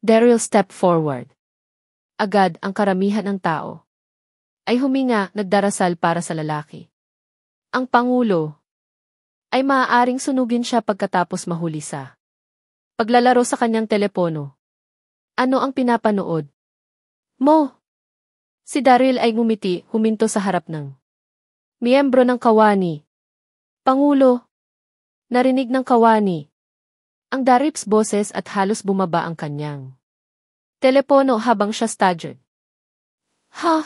Daryl stepped forward. Agad ang karamihan ng tao ay huminga, nagdarasal para sa lalaki. Ang Pangulo ay maaaring sunugin siya pagkatapos mahuli sa paglalaro sa kanyang telepono. Ano ang pinapanood mo? Si Daryl ay ngumiti, huminto sa harap ng miyembro ng kawani. Pangulo, narinig ng kawani ang Darip's boses at halos bumaba ang kanyang telepono habang siya staggered. Ha?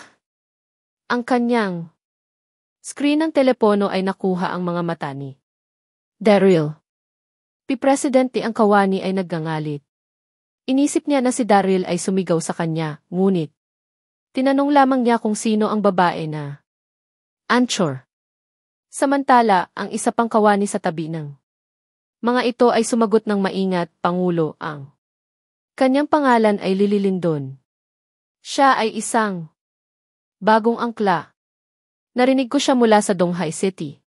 Ang kanyang screen ng telepono ay nakuha ang mga mata ni Daryl. Presidente ang kawani ay naggangalit. Inisip niya na si Daryl ay sumigaw sa kanya, ngunit tinanong lamang niya kung sino ang babae na Anchor. Samantala, ang isa pang kawani sa tabi ng mga ito ay sumagot ng maingat, Pangulo, ang kanyang pangalan ay Lily Lindon. Siya ay isang bagong angkla. Narinig ko siya mula sa Donghai City.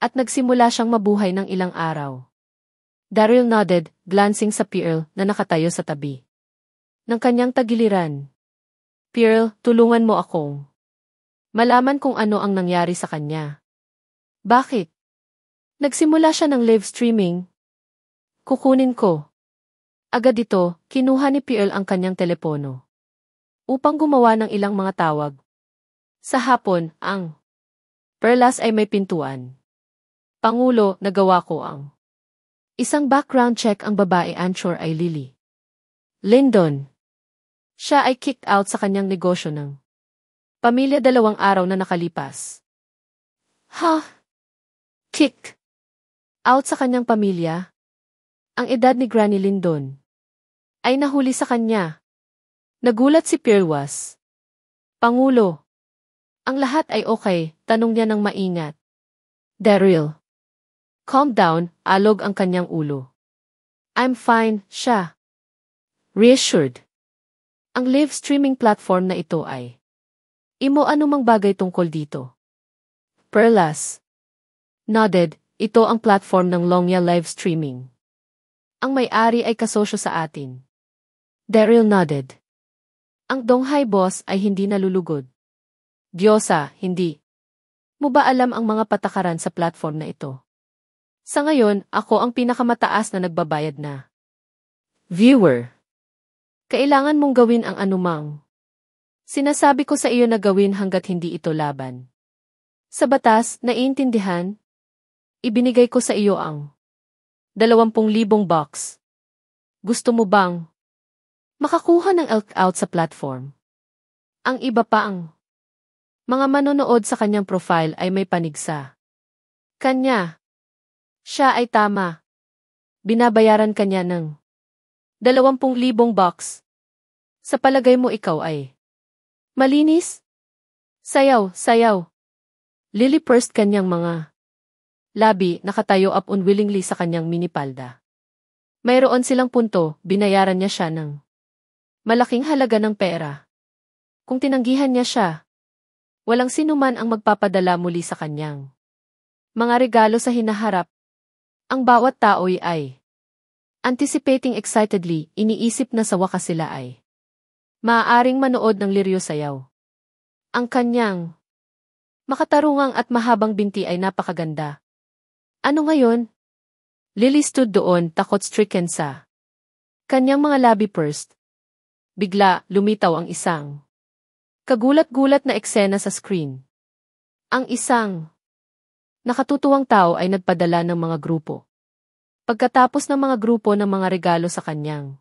At nagsimula siyang mabuhay ng ilang araw. Daryl nodded, glancing sa Pearl na nakatayo sa tabi ng kanyang tagiliran. Pearl, tulungan mo akong malaman kung ano ang nangyari sa kanya. Bakit? Nagsimula siya ng live streaming. Kukunin ko. Agad ito, kinuha ni Pearl ang kanyang telepono upang gumawa ng ilang mga tawag. Sa hapon, ang Perlas ay may pintuan. Pangulo, nagawa ko ang isang background check. Ang babae Anchor ay Lily Lindon. Siya ay kicked out sa kanyang negosyo ng pamilya 2 araw na nakalipas. Ha? Kicked out sa kanyang pamilya? Ang edad ni Granny Lindon ay nahuli sa kanya. Nagulat si Pirwas. Pangulo, ang lahat ay okay, tanong niya ng maingat. Daryl, calm down, alog ang kanyang ulo. I'm fine, siya reassured. Ang live streaming platform na ito ay imo anumang bagay tungkol dito. Perlas nodded, ito ang platform ng Longya live streaming. Ang may-ari ay kasosyo sa atin. Daryl nodded. Ang Donghai boss ay hindi nalulugod. Diyosa, hindi mo ba alam ang mga patakaran sa platform na ito? Sa ngayon, ako ang pinakamataas na nagbabayad na viewer. Kailangan mong gawin ang anumang sinasabi ko sa iyo na gawin hanggat hindi ito laban sa batas, naiintindihan? Ibinigay ko sa iyo ang 20,000 bucks. Gusto mo bang makakuha ng elk out sa platform? Ang iba pa ang mga manonood sa kanyang profile ay may panig sa kanya. Siya ay tama. Binabayaran kanya ng 20,000 bucks. Sa palagay mo ikaw ay malinis? Sayaw, sayaw. Lily pursed kanyang mga labi, nakatayo up unwillingly sa kanyang minipalda. Mayroon silang punto, binayaran niya siya ng malaking halaga ng pera. Kung tinanggihan niya siya, walang sinuman ang magpapadala muli sa kanyang mga regalo sa hinaharap. Ang bawat tao ay anticipating excitedly, iniisip na sa wakas sila ay maaaring manood ng liryo sayaw. Ang kanyang makatarungang at mahabang binti ay napakaganda. Ano ngayon? Lily stood doon, takot-stricken sa kanyang mga labi pursed. Bigla, lumitaw ang isang kagulat-gulat na eksena sa screen. Ang isang nakatutuwang tao ay nagpadala ng mga grupo. Pagkatapos ng mga grupo ng mga regalo sa kanyang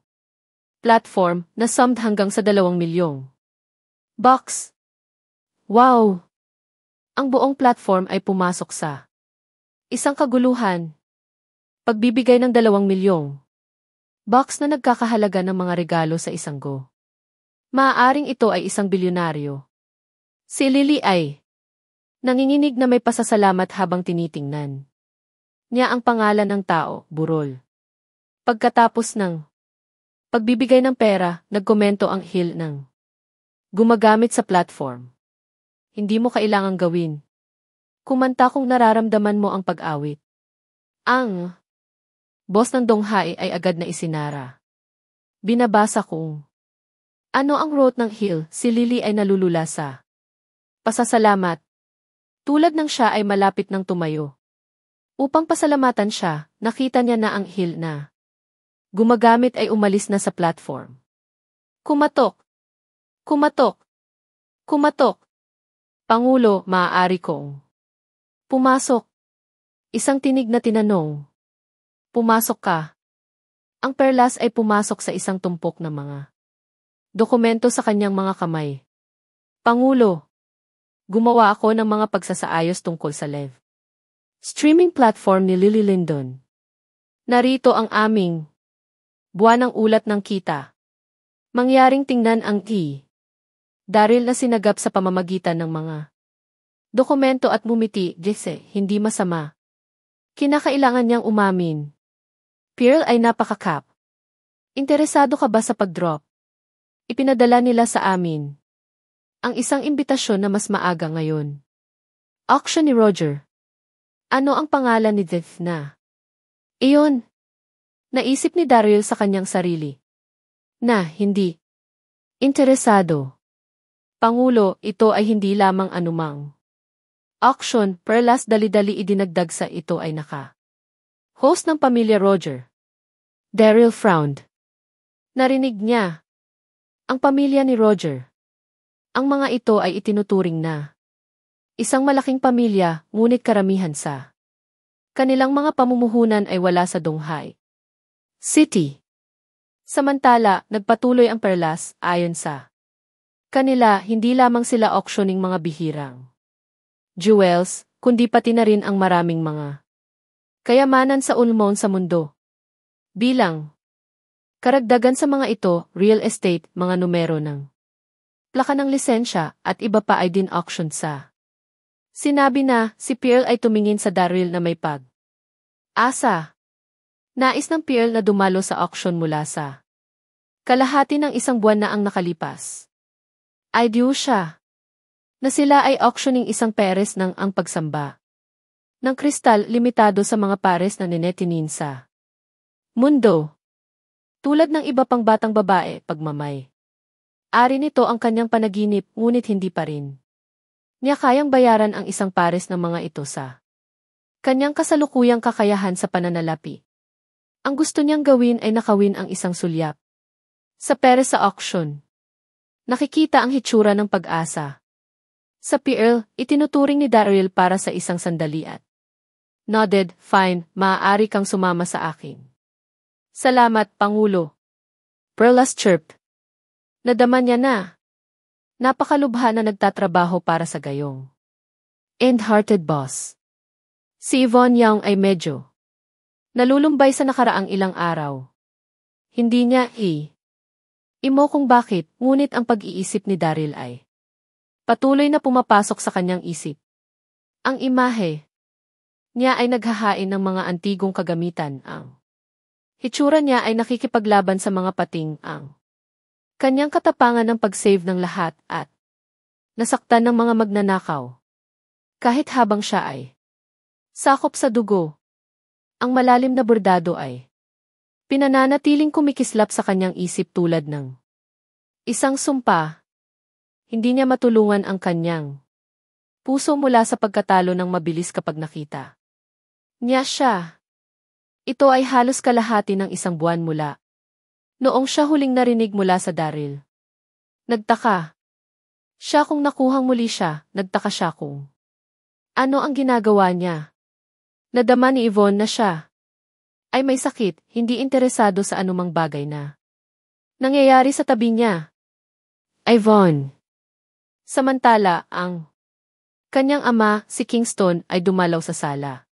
platform na summed hanggang sa 2,000,000 bucks. Wow! Ang buong platform ay pumasok sa isang kaguluhan. Pagbibigay ng 2,000,000 bucks na nagkakahalaga ng mga regalo sa isang go. Maaaring ito ay isang bilyonaryo. Si Lily ay nanginginig na may pasasalamat habang tinitingnan niya ang pangalan ng tao, burol. Pagkatapos ng pagbibigay ng pera, nagkomento ang Hill ng gumagamit sa platform. Hindi mo kailangang gawin. Kumanta kung nararamdaman mo ang pag-awit. Ang boss ng Donghai ay agad na isinara. Binabasa ko. Ano ang root ng hill? Si Lily ay nalulula sa pasasalamat. Tulad ng siya ay malapit ng tumayo. Upang pasalamatan siya, nakita niya na ang hill na gumagamit ay umalis na sa platform. Kumatok. Kumatok. Kumatok. Pangulo, maaari kong pumasok. Isang tinig na tinanong. Pumasok ka. Ang perlas ay pumasok sa isang tumpok ng mga dokumento sa kanyang mga kamay. Pangulo, gumawa ako ng mga pagsasaayos tungkol sa live streaming platform ni Lily Lindon. Narito ang aming buwan ng ulat ng kita. Mangyaring tingnan ang Daryl na sinagap sa pamamagitan ng mga dokumento at bumiti, Jesse, hindi masama. Kinakailangan niyang umamin. Pearl ay napakakap. Interesado ka ba sa pag-drop? Ipinadala nila sa amin ang isang imbitasyon na mas maaga ngayon. Auction ni Roger. Ano ang pangalan ni Death na? Iyon. Naisip ni Daryl sa kanyang sarili. Na, hindi. Interesado. Pangulo, ito ay hindi lamang anumang auction, perlas dali-dali idinagdag sa ito ay host ng pamilya Roger. Daryl frowned. Narinig niya. Ang pamilya ni Roger. Ang mga ito ay itinuturing na isang malaking pamilya, ngunit karamihan sa kanilang mga pamumuhunan ay wala sa Donghai City. Samantala, nagpatuloy ang perlas, ayon sa kanila, hindi lamang sila auctioning mga bihirang jewels, kundi pati na rin ang maraming mga kayamanan sa ulmon sa mundo. Bilang karagdagan sa mga ito, real estate, mga numero ng plaka ng lisensya, at iba pa ay din auction sa. Sinabi na, si Pearl ay tumingin sa Daryl na may asa. Nais ng Pearl na dumalo sa auction mula sa kalahati ng isang buwan na ang nakalipas. Ay diyo siya na sila ay auctioning isang pares ng ang pagsamba ng kristal limitado sa mga pares na ninetinin sa mundo. Tulad ng iba pang batang babae, pagmamay. Ari nito ang kanyang panaginip, ngunit hindi pa rin niya kayang bayaran ang isang pares ng mga ito sa kanyang kasalukuyang kakayahan sa pananalapi. Ang gusto niyang gawin ay nakawin ang isang sulyap sa pares sa auction. Nakikita ang hitsura ng pag-asa. Sa Pearl, itinuturing ni Daryl para sa isang sandali at nodded, fine, maaari kang sumama sa akin. Salamat, Pangulo. Perlas chirped. Nadama niya na. Napakalubha na nagtatrabaho para sa gayong end-hearted boss. Si Yvonne Young ay medyo nalulumbay sa nakaraang ilang araw. Hindi niya imo kung bakit, ngunit ang pag-iisip ni Daryl ay patuloy na pumapasok sa kanyang isip. Ang imahe niya ay naghahain ng mga antigong kagamitan. Ang hitsura niya ay nakikipaglaban sa mga pating. Ang kanyang katapangan ng pag-save ng lahat at nasaktan ng mga magnanakaw. Kahit habang siya ay sakop sa dugo, ang malalim na bordado ay pinananatiling kumikislap sa kanyang isip tulad ng isang sumpa. Hindi niya matulungan ang kanyang puso mula sa pagkatalo ng mabilis kapag nakita niya siya. Ito ay halos kalahati ng isang buwan mula noong siya huling narinig mula sa Daryl. Nagtaka siya kung nakuhang muli siya, nagtaka siya kung ano ang ginagawa niya. Nadama ni Yvonne na siya ay may sakit, hindi interesado sa anumang bagay na nangyayari sa tabi niya. Yvonne. Samantala, ang kanyang ama, si Kingston, ay dumalaw sa sala.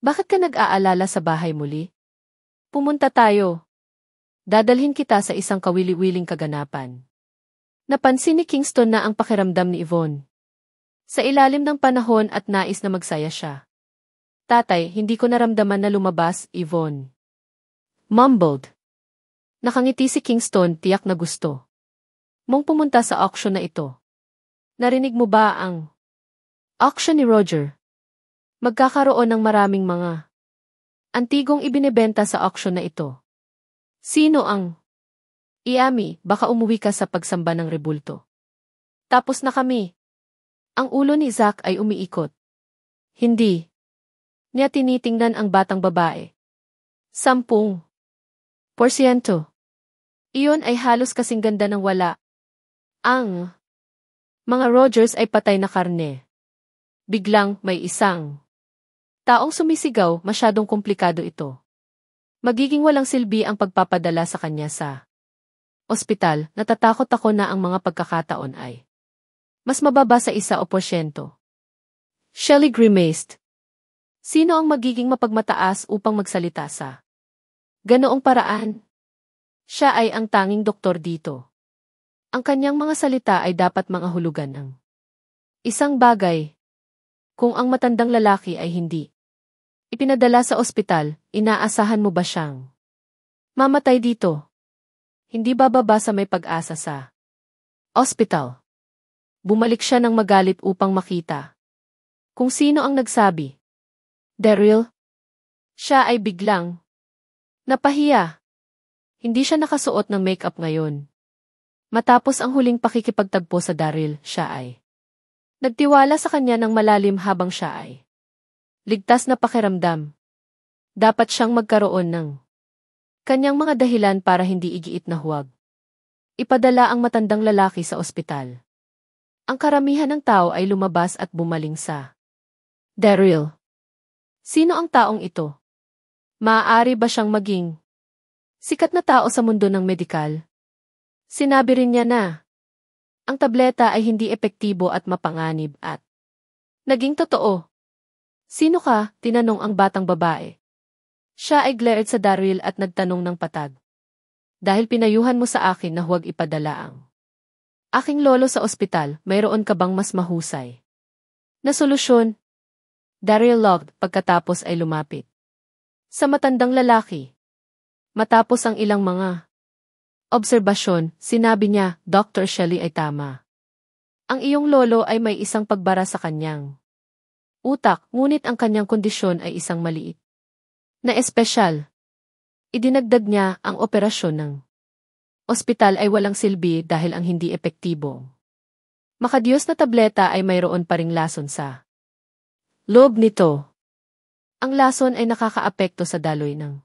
Bakit ka nag-aalala sa bahay muli? Pumunta tayo. Dadalhin kita sa isang kawili-wiling kaganapan. Napansin ni Kingston na ang pakiramdam ni Yvonne sa ilalim ng panahon at nais na magsaya siya. Tatay, hindi ko naramdaman na lumabas, Yvonne mumbled. Nakangiti si Kingston, tiyak na gusto mong pumunta sa auction na ito. Narinig mo ba ang auction ni Roger? Magkakaroon ng maraming mga antigong ibinebenta sa auction na ito. Sino ang Iami, baka umuwi ka sa pagsamba ng rebulto. Tapos na kami. Ang ulo ni Zack ay umiikot. Hindi niya tinitingnan ang batang babae. 10%. Iyon ay halos kasing ganda ng wala. Ang mga Rogers ay patay na karne. Biglang may isang taong sumisigaw, masyadong komplikado ito. Magiging walang silbi ang pagpapadala sa kanya sa ospital. Natatakot ako na ang mga pagkakataon ay mas mababa sa 1%. Shelley grimaced. Sino ang magiging mapagmataas upang magsalita sa ganoong paraan? Siya ay ang tanging doktor dito. Ang kanyang mga salita ay dapat mangahulugan ng isang bagay. Kung ang matandang lalaki ay hindi ipinadala sa ospital, inaasahan mo ba siyang mamatay dito? Hindi bababa sa may pag-asa sa ospital. Bumalik siya ng magalit upang makita kung sino ang nagsabi. Daryl? Siya ay biglang napahiya. Hindi siya nakasuot ng makeup ngayon. Matapos ang huling pakikipagtagpo sa Daryl, siya ay nagtiwala sa kanya ng malalim habang siya ay ligtas na pakiramdam. Dapat siyang magkaroon ng kanyang mga dahilan para hindi igiit na huwag ipadala ang matandang lalaki sa ospital. Ang karamihan ng tao ay lumabas at bumaling sa Daryl. Sino ang taong ito? Maaari ba siyang maging sikat na tao sa mundo ng medikal? Sinabi rin niya na ang tableta ay hindi epektibo at mapanganib at naging totoo. Sino ka? Tinanong ang batang babae. Siya ay glared sa Daryl at nagtanong ng patag. Dahil pinayuhan mo sa akin na huwag ipadala ang aking lolo sa ospital, mayroon ka bang mas mahusay na solusyon? Daryl logged pagkatapos ay lumapit sa matandang lalaki. Matapos ang ilang mga obserbasyon, sinabi niya, Dr. Shelley ay tama. Ang iyong lolo ay may isang pagbara sa kanyang utak, ngunit ang kanyang kondisyon ay isang maliit na espesyal. Idinagdag niya, ang operasyon ng ospital ay walang silbi dahil ang hindi epektibo makadiyos na tableta ay mayroon pa ring lason sa loob nito. Ang lason ay nakakaapekto sa daloy ng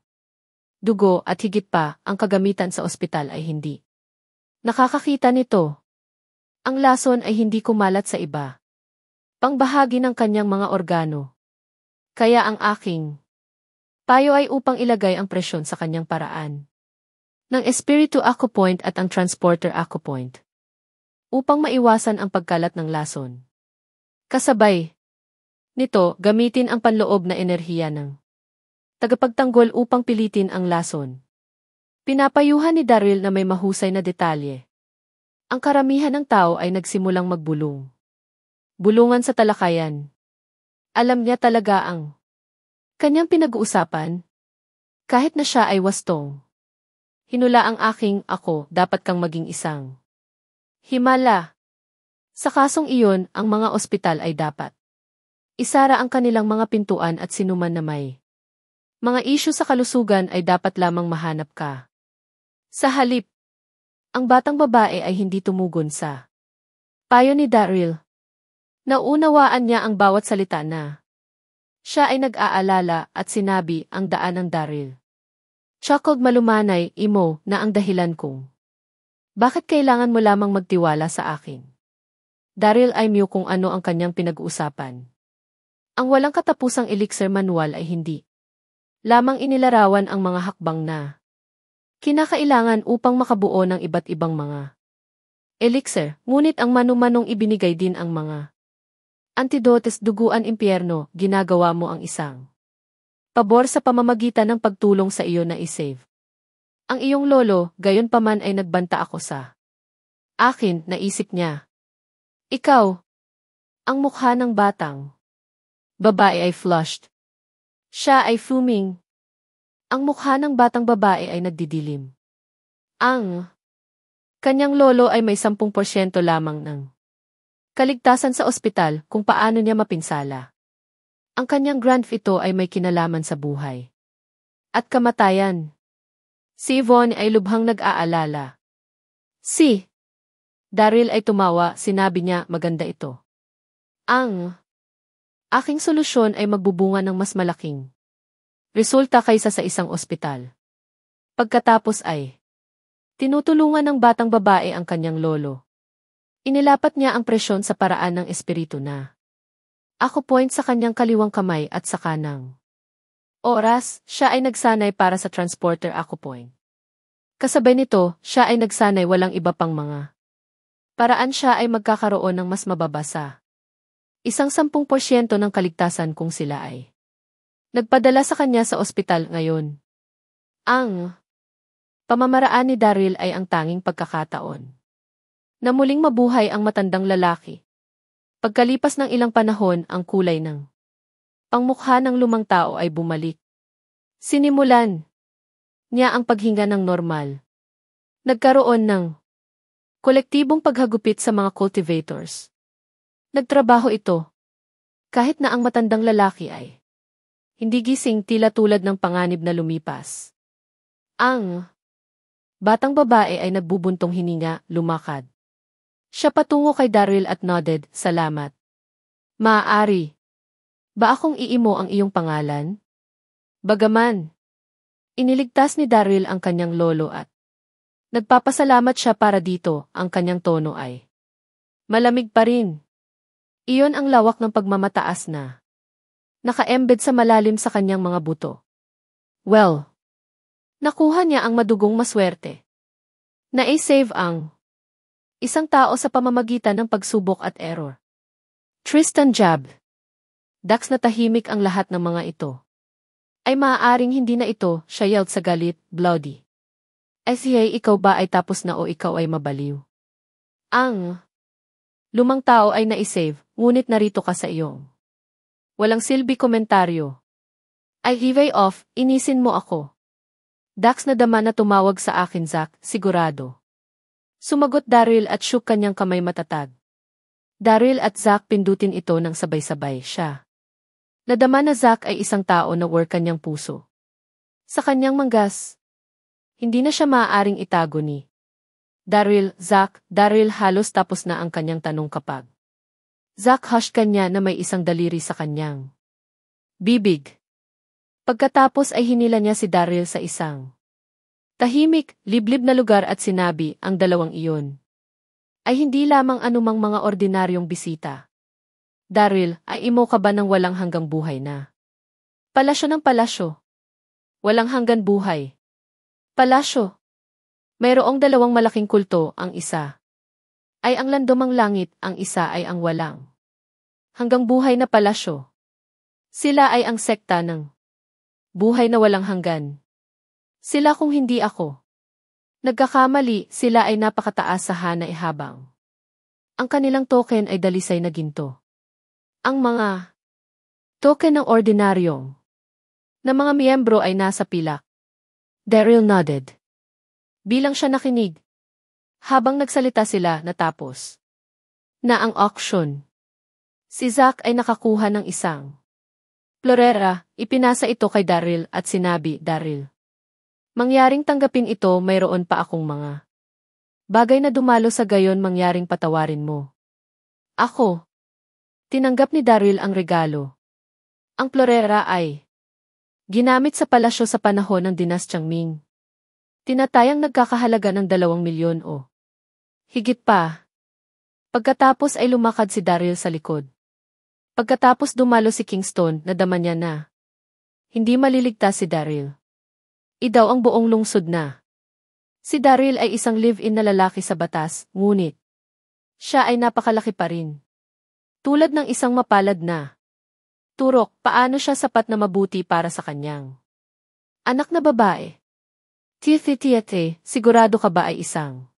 dugo at higit pa, ang kagamitan sa ospital ay hindi nakakakita nito. Ang lason ay hindi kumalat sa iba pangbahagi ng kanyang mga organo. Kaya ang aking payo ay upang ilagay ang presyon sa kanyang paraan ng espiritu acupoint at ang transporter acupoint upang maiwasan ang pagkalat ng lason. Kasabay nito, gamitin ang panloob na enerhiya ng tagapagtanggol upang pilitin ang lason. Pinapayuhan ni Daryl na may mahusay na detalye. Ang karamihan ng tao ay nagsimulang magbulong. Bulungan sa talakayan. Alam niya talaga ang kanyang pinag-uusapan. Kahit na siya ay wastong. Hinula ang aking ako, dapat kang maging isang himala. Sa kasong iyon, ang mga ospital ay dapat isara ang kanilang mga pintuan at sinuman na may mga isyu sa kalusugan ay dapat lamang mahanap ka. Sa halip, ang batang babae ay hindi tumugon sa payo ni Daryl. Naunawaan niya ang bawat salita na siya ay nag-aalala at sinabi ang daan ng Daryl. Chuckled malumanay, imo, na ang dahilan kong bakit kailangan mo lamang magtiwala sa akin. Daryl ay mute kung ano ang kanyang pinag-uusapan. Ang walang katapusang elixir manual ay hindi lamang inilarawan ang mga hakbang na kinakailangan upang makabuo ng iba't ibang mga elixir, ngunit ang manu-manong ibinigay din ang mga antidotes duguan impyerno, ginagawa mo ang isang pabor sa pamamagitan ng pagtulong sa iyo na isave ang iyong lolo, gayon paman ay nagbanta ako sa akin, naisip niya. Ikaw, ang mukha ng batang babae ay flushed. Siya ay fuming. Ang mukha ng batang babae ay nagdidilim. Ang kanyang lolo ay may 10% lamang ng kaligtasan sa ospital kung paano niya mapinsala. Ang kanyang grandf ito ay may kinalaman sa buhay at kamatayan. Si Yvonne ay lubhang nag-aalala. Si Daryl ay tumawa, sinabi niya, maganda ito. Ang aking solusyon ay magbubunga ng mas malaking resulta kaysa sa isang ospital. Pagkatapos ay tinutulungan ng batang babae ang kanyang lolo. Inilapat niya ang presyon sa paraan ng espiritu na ako-point sa kanyang kaliwang kamay at sa kanang oras, siya ay nagsanay para sa transporter ako-point. Kasabay nito, siya ay nagsanay walang iba pang mga paraan siya ay magkakaroon ng mas mababasa. 10% ng kaligtasan kung sila ay nagpadala sa kanya sa ospital ngayon. Ang pamamaraan ni Daryl ay ang tanging pagkakataon na muling mabuhay ang matandang lalaki. Pagkalipas ng ilang panahon, ang kulay ng pangmukha ng lumang tao ay bumalik. Sinimulan niya ang paghinga ng normal. Nagkaroon ng kolektibong paghagupit sa mga cultivators. Nagtrabaho ito. Kahit na ang matandang lalaki ay hindi gising, tila tulad ng panganib na lumipas. Ang batang babae ay nagbubuntong hininga, lumakad. Siya patungo kay Daryl at nodded, salamat. Maaari ba akong iimo ang iyong pangalan? Bagaman iniligtas ni Daryl ang kanyang lolo at nagpapasalamat siya para dito, ang kanyang tono ay malamig pa rin. Iyon ang lawak ng pagmamataas na naka-embed sa malalim sa kanyang mga buto. Well, nakuha niya ang madugong maswerte. Na-save ang isang tao sa pamamagitan ng pagsubok at error. Tristan Jab. Dax na tahimik ang lahat ng mga ito. Ay maaaring hindi na ito, siya yelled sa galit, bloody. Hey, ikaw ba ay tapos na o ikaw ay mabaliw? Ang lumang tao ay na-save, ngunit narito ka sa iyong walang silbi komentaryo. I give off, inisin mo ako. Dax na dama na tumawag sa akin, Zack, sigurado. Sumagot Daryl at shook kanyang kamay matatag. Daryl at Zack pindutin ito ng sabay-sabay siya. Nadama na Zack ay isang tao na war kanyang puso. Sa kanyang manggas, hindi na siya maaaring itago ni Daryl, Zack. Daryl halos tapos na ang kanyang tanong kapag Zack hushed kanya na may isang daliri sa kanyang bibig. Pagkatapos ay hinila niya si Daryl sa isang tahimik, liblib na lugar at sinabi, ang dalawang iyon ay hindi lamang anumang mga ordinaryong bisita. Daryl, ay imo ka ba ng walang hanggang buhay na palasyo ng palasyo? Walang hanggan buhay. Palasyo. Mayroong dalawang malaking kulto, ang isa ay ang landomang langit, ang isa ay ang walang hanggang buhay na palasyo. Sila ay ang sekta ng buhay na walang hanggan. Sila kung hindi ako nagkakamali, sila ay napakataas sa hanay habang ang kanilang token ay dalisay na ginto. Ang mga token ng ordinaryong na mga miyembro ay nasa pilak. Daryl nodded. Bilang siya nakinig. Habang nagsalita sila, natapos na ang auction. Si Zack ay nakakuha ng isang florera, ipinasa ito kay Daryl at sinabi, Daryl, mangyaring tanggapin ito, mayroon pa akong mga bagay na dumalo sa gayon, mangyaring patawarin mo ako. Tinanggap ni Daryl ang regalo. Ang florera ay ginamit sa palasyo sa panahon ng Dinastyang Ming. Tinatayang nagkakahalaga ng 2 milyon o higit pa. Pagkatapos ay lumakad si Daryl sa likod. Pagkatapos dumalo si Kingston, nadama niya na hindi maliligtas si Daryl. Idaw ang buong lungsod na si Daryl ay isang live-in na lalaki sa batas, ngunit siya ay napakalaki pa rin. Tulad ng isang mapalad na turok, paano siya sapat na mabuti para sa kanyang anak na babae? Tiyete, sigurado ka ba ay isang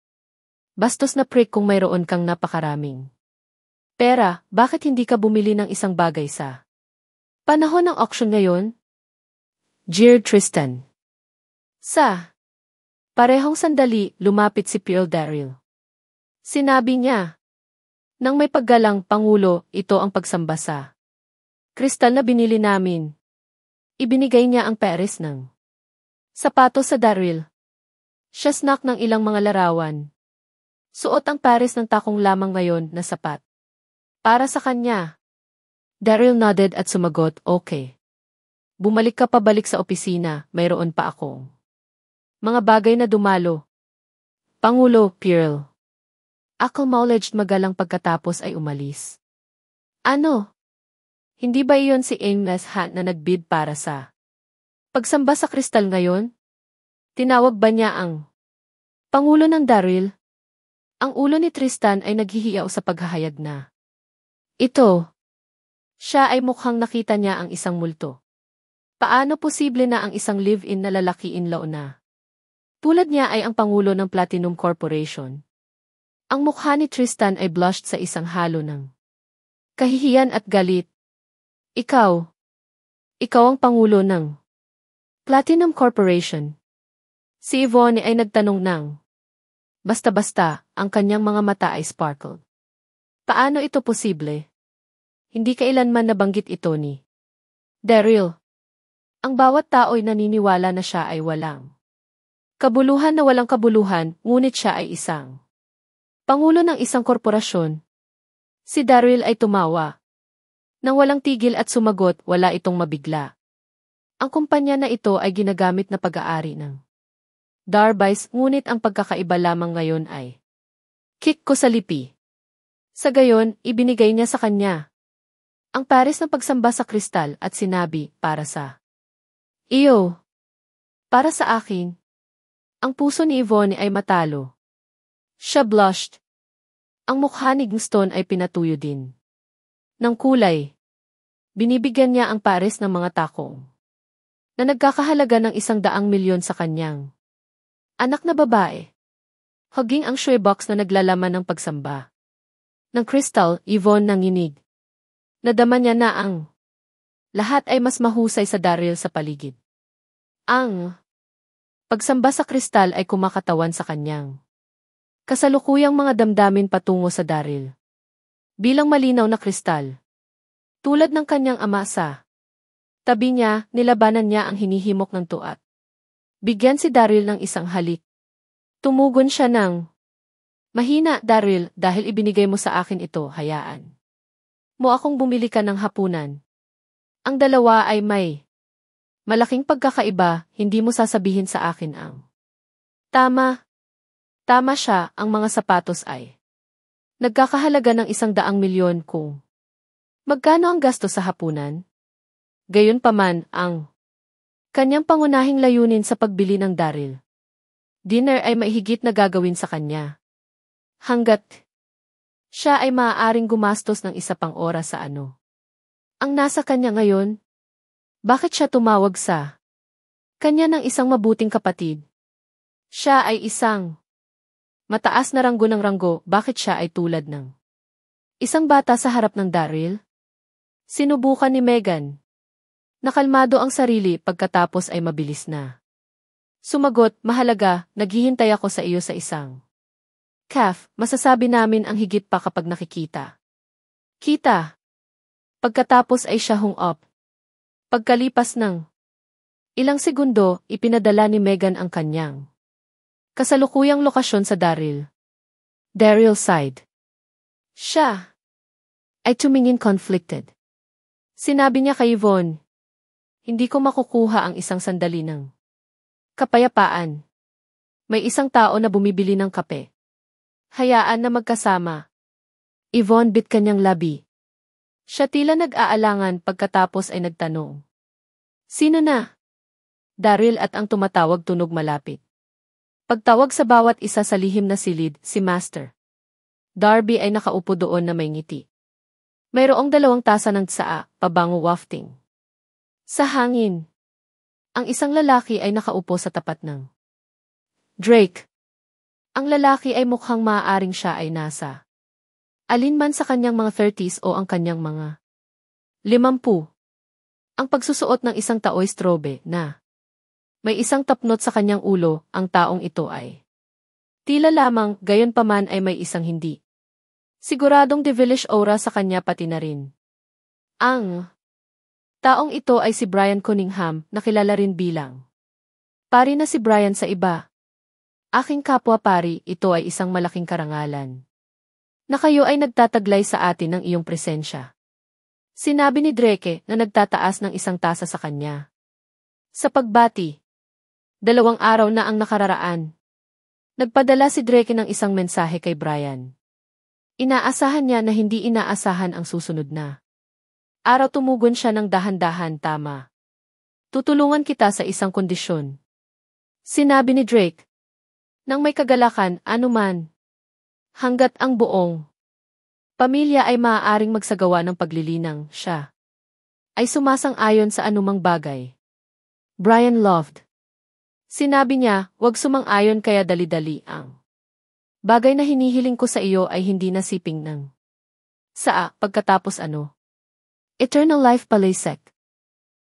bastos na prick kung mayroon kang napakaraming pera, bakit hindi ka bumili ng isang bagay sa panahon ng auction ngayon? Jeered Tristan. Sa parehong sandali, lumapit si Pearl Daryl. Sinabi niya, nang may paggalang, Pangulo, ito ang pagsamba sa kristal na binili namin. Ibinigay niya ang peres ng sapatos sa Daryl. Siya snack ng ilang mga larawan. Suot ang pares ng takong lamang ngayon na sapat. Para sa kanya. Daryl nodded at sumagot, okay. Bumalik ka pabalik sa opisina, mayroon pa akong mga bagay na dumalo. Pangulo, Pearl. Acknowledged magalang pagkatapos ay umalis. Ano? Hindi ba iyon si Agnes Hunt na nagbid para sa pagsamba sa kristal ngayon? Tinawag ba niya ang Pangulo ng Daryl? Ang ulo ni Tristan ay naghihiyaw sa paghahayag na. Ito. Siya ay mukhang nakita niya ang isang multo. Paano posible na ang isang live-in na lalaki inlaw na? Tulad niya ay ang Pangulo ng Platinum Corporation. Ang mukha ni Tristan ay blushed sa isang halo ng kahihiyan at galit. Ikaw ang Pangulo ng Platinum Corporation. Si Yvonne ay nagtanong ng basta-basta, ang kanyang mga mata ay sparkled. Paano ito posible? Hindi kailanman nabanggit ito ni Daryl. Ang bawat tao'y naniniwala na siya ay walang kabuluhan na walang kabuluhan, ngunit siya ay isang Pangulo ng isang korporasyon. Si Daryl ay tumawa. Nang walang tigil at sumagot, wala itong mabigla. Ang kumpanya na ito ay ginagamit na pag-aari ng Darby's, ngunit ang pagkakaiba lamang ngayon ay kick ko sa lipi. Sa gayon, ibinigay niya sa kanya ang pares ng pagsamba sa kristal at sinabi, para sa iyo. Para sa akin. Ang puso ni Yvonne ay matalo. Siya blushed. Ang mukha ni Guston ay pinatuyo din ng kulay. Binibigyan niya ang pares ng mga takong na nagkakahalaga ng 100 milyon sa kanyang anak na babae. Haging ang shoebox na naglalaman ng pagsamba ng kristal, Yvonne nanginig. Nadama niya na ang lahat ay mas mahusay sa Daryl sa paligid. Ang pagsamba sa kristal ay kumakatawan sa kanyang kasalukuyang mga damdamin patungo sa Daryl. Bilang malinaw na kristal. Tulad ng kanyang ama sa tabi niya, nilabanan niya ang hinihimok ng tuat. Bigyan si Daryl ng isang halik. Tumugon siya ng mahina, Daryl, dahil ibinigay mo sa akin ito, hayaan mo akong bumili ka ng hapunan. Ang dalawa ay may malaking pagkakaiba, hindi mo sasabihin sa akin ang tama. Tama siya, ang mga sapatos ay nagkakahalaga ng 100 milyon kung magkano ang gasto sa hapunan? Gayunpaman, ang kanyang pangunahing layunin sa pagbili ng Daryl dinner ay maihigit na gagawin sa kanya. Hanggat siya ay maaaring gumastos ng isa pang oras sa ano ang nasa kanya ngayon. Bakit siya tumawag sa kanya ng isang mabuting kapatid? Siya ay isang mataas na ranggo ng ranggo, bakit siya ay tulad ng isang bata sa harap ng Daryl? Sinubukan ni Megan. Nakalmado ang sarili pagkatapos ay mabilis na sumagot, mahalaga, naghihintay ako sa iyo sa isang calf, masasabi namin ang higit pa kapag nakikita. Kita. Pagkatapos ay siya hung up. Pagkalipas ng ilang segundo, ipinadala ni Megan ang kanyang kasalukuyang lokasyon sa Daryl. Daryl sighed. Siya ay tumingin conflicted. Sinabi niya kay Yvonne, hindi ko makukuha ang isang sandali ng kapayapaan. May isang tao na bumibili ng kape. Hayaan na magkasama. Yvonne bit kanyang labi. Siya tila nag-aalangan pagkatapos ay nagtanong. Sino na? Daryl at ang tumatawag tunog malapit. Pagtawag sa bawat isa sa lihim na silid, si Master Darby ay nakaupo doon na may ngiti. Mayroong 2 tasa ng tsaa, pabango wafting sa hangin. Ang isang lalaki ay nakaupo sa tapat ng Drake. Ang lalaki ay mukhang maaaring siya ay nasa alinman sa kanyang mga 30s o ang kanyang mga 50. Ang pagsusuot ng isang tao'y strobe na may isang tapnot sa kanyang ulo, ang taong ito ay tila lamang, gayunpaman ay may isang hindi siguradong devilish aura sa kanya pati na rin. Ang taong ito ay si Brian Cunningham, na kilala rin bilang pari na si Brian sa iba. Aking kapwa pari, ito ay isang malaking karangalan. Na kayo ay nagtataglay sa atin ng iyong presensya. Sinabi ni Drake na nagtataas ng isang tasa sa kanya. Sa pagbati, 2 araw na ang nakararaan. Nagpadala si Drake ng isang mensahe kay Brian. Inaasahan niya na hindi inaasahan ang susunod na araw. Tumugon siya ng dahan-dahan, tama. Tutulungan kita sa isang kondisyon. Sinabi ni Drake. Nang may kagalakan, anuman. Hanggat ang buong pamilya ay maaaring magsagawa ng paglilinang, siya ay sumasang-ayon sa anumang bagay. Brian loved. Sinabi niya, wag sumang-ayon kaya dali-dali ang bagay na hinihiling ko sa iyo ay hindi nasiping ng pagkatapos ano? Eternal Life Palace.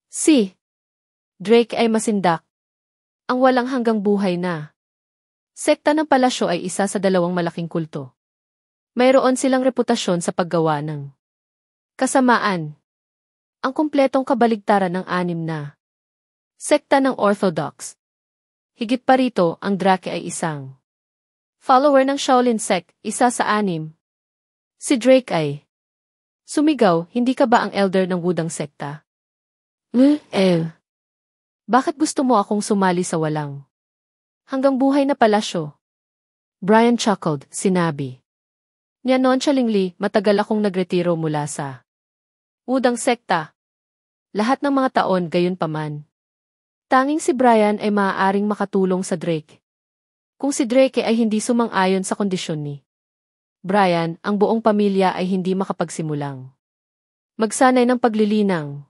Si Drake ay masindak. Ang walang hanggang buhay na sekta ng palasyo ay isa sa 2 malaking kulto. Mayroon silang reputasyon sa paggawa ng kasamaan. Ang kumpletong kabaligtaran ng 6 na sekta ng Orthodox. Higit pa rito, ang Drake ay isang follower ng Shaolin sect, isa sa 6. Si Drake ay sumigaw, hindi ka ba ang elder ng Wudang sekta? Bakit gusto mo akong sumali sa walang hanggang buhay na palasyo? Brian chuckled, sinabi niya nonchalingly, matagal akong nagretiro mula sa Wudang sekta. Lahat ng mga taon gayon paman. Tanging si Brian ay maaaring makatulong sa Drake. Kung si Drake ay hindi sumang-ayon sa kondisyon ni Brian, ang buong pamilya ay hindi makapagsimulang magsanay ng paglilinang.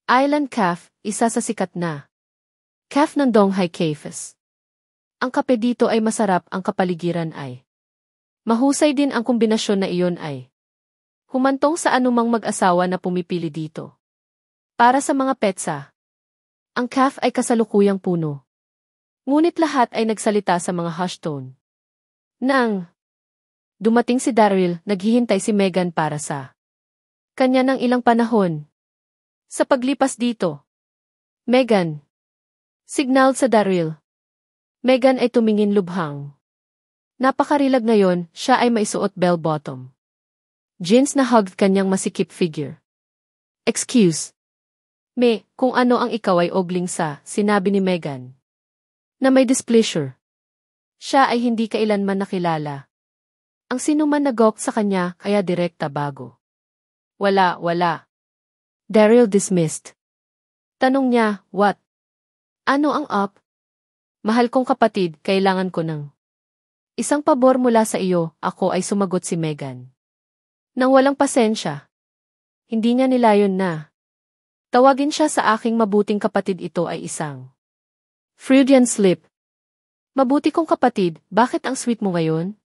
Island Cafe, isa sa sikat na cafe ng Donghai Cafes. Ang kape dito ay masarap, ang kapaligiran ay mahusay din, ang kombinasyon na iyon ay humantong sa anumang mag-asawa na pumipili dito. Para sa mga petsa, ang cafe ay kasalukuyang puno. Ngunit lahat ay nagsalita sa mga hush tone. Nang dumating si Daryl, naghihintay si Megan para sa kanya ng ilang panahon. Sa paglipas dito, Megan signaled sa Daryl. Megan ay tumingin lubhang. Napakarilag ngayon, siya ay maisuot bell-bottom jeans na hugged kanyang masikip figure. Excuse me, kung ano ang ikaw ay ogling sa, sinabi ni Megan na may displeasure. Siya ay hindi kailanman nakilala ang sinuman na gawk sa kanya, kaya direkta bago. Wala. Daryl dismissed. Tanong niya, what? Ano ang up? Mahal kong kapatid, kailangan ko ng isang pabor mula sa iyo, ako ay sumagot si Megan. Nang walang pasensya. Hindi niya nilayon na tawagin siya sa aking mabuting kapatid, ito ay isang Freudian slip. Mabuti kong kapatid, bakit ang sweet mo ngayon?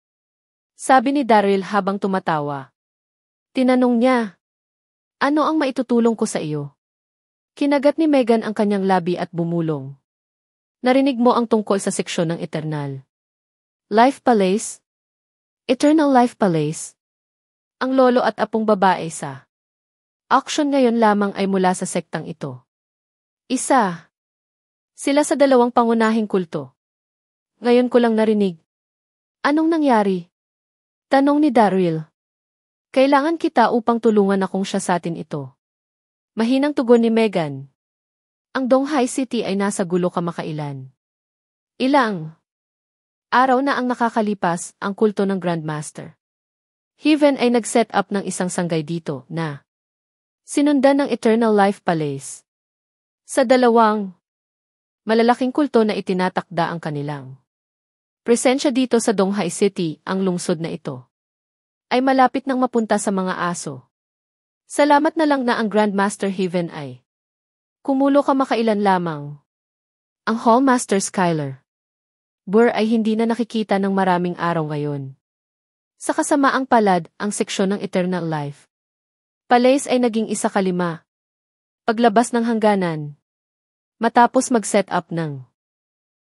Sabi ni Daryl habang tumatawa. Tinanong niya, ano ang maitutulong ko sa iyo? Kinagat ni Megan ang kanyang labi at bumulong. Narinig mo ang tungkol sa seksyon ng Eternal Life Palace? Eternal Life Palace? Ang lolo at apong babae sa auction ngayon lamang ay mula sa sektang ito. Isa sila sa 2 pangunahing kulto. Ngayon ko lang narinig. Anong nangyari? Tanong ni Daryl. Kailangan kita upang tulungan akong siya sa atin ito. Mahinang tugon ni Megan. Ang Donghai City ay nasa gulo kamakailan. Ilang araw na ang nakakalipas, ang kulto ng Grandmaster Heaven ay nag-set up ng isang sanggay dito na sinundan ng Eternal Life Palace. Sa 2 malalaking kulto na itinatakda ang kanilang presensya dito sa Donghai City, ang lungsod na ito ay malapit nang mapunta sa mga aso. Salamat na lang na ang Grandmaster Heaven ay kumulo kamakailan lamang. Ang Hallmaster Skylar Burr ay hindi na nakikita ng maraming araw ngayon. Sa kasamaang palad, ang seksyon ng Eternal Life Palace ay naging 1/5 paglabas ng hangganan. Matapos mag-set up ng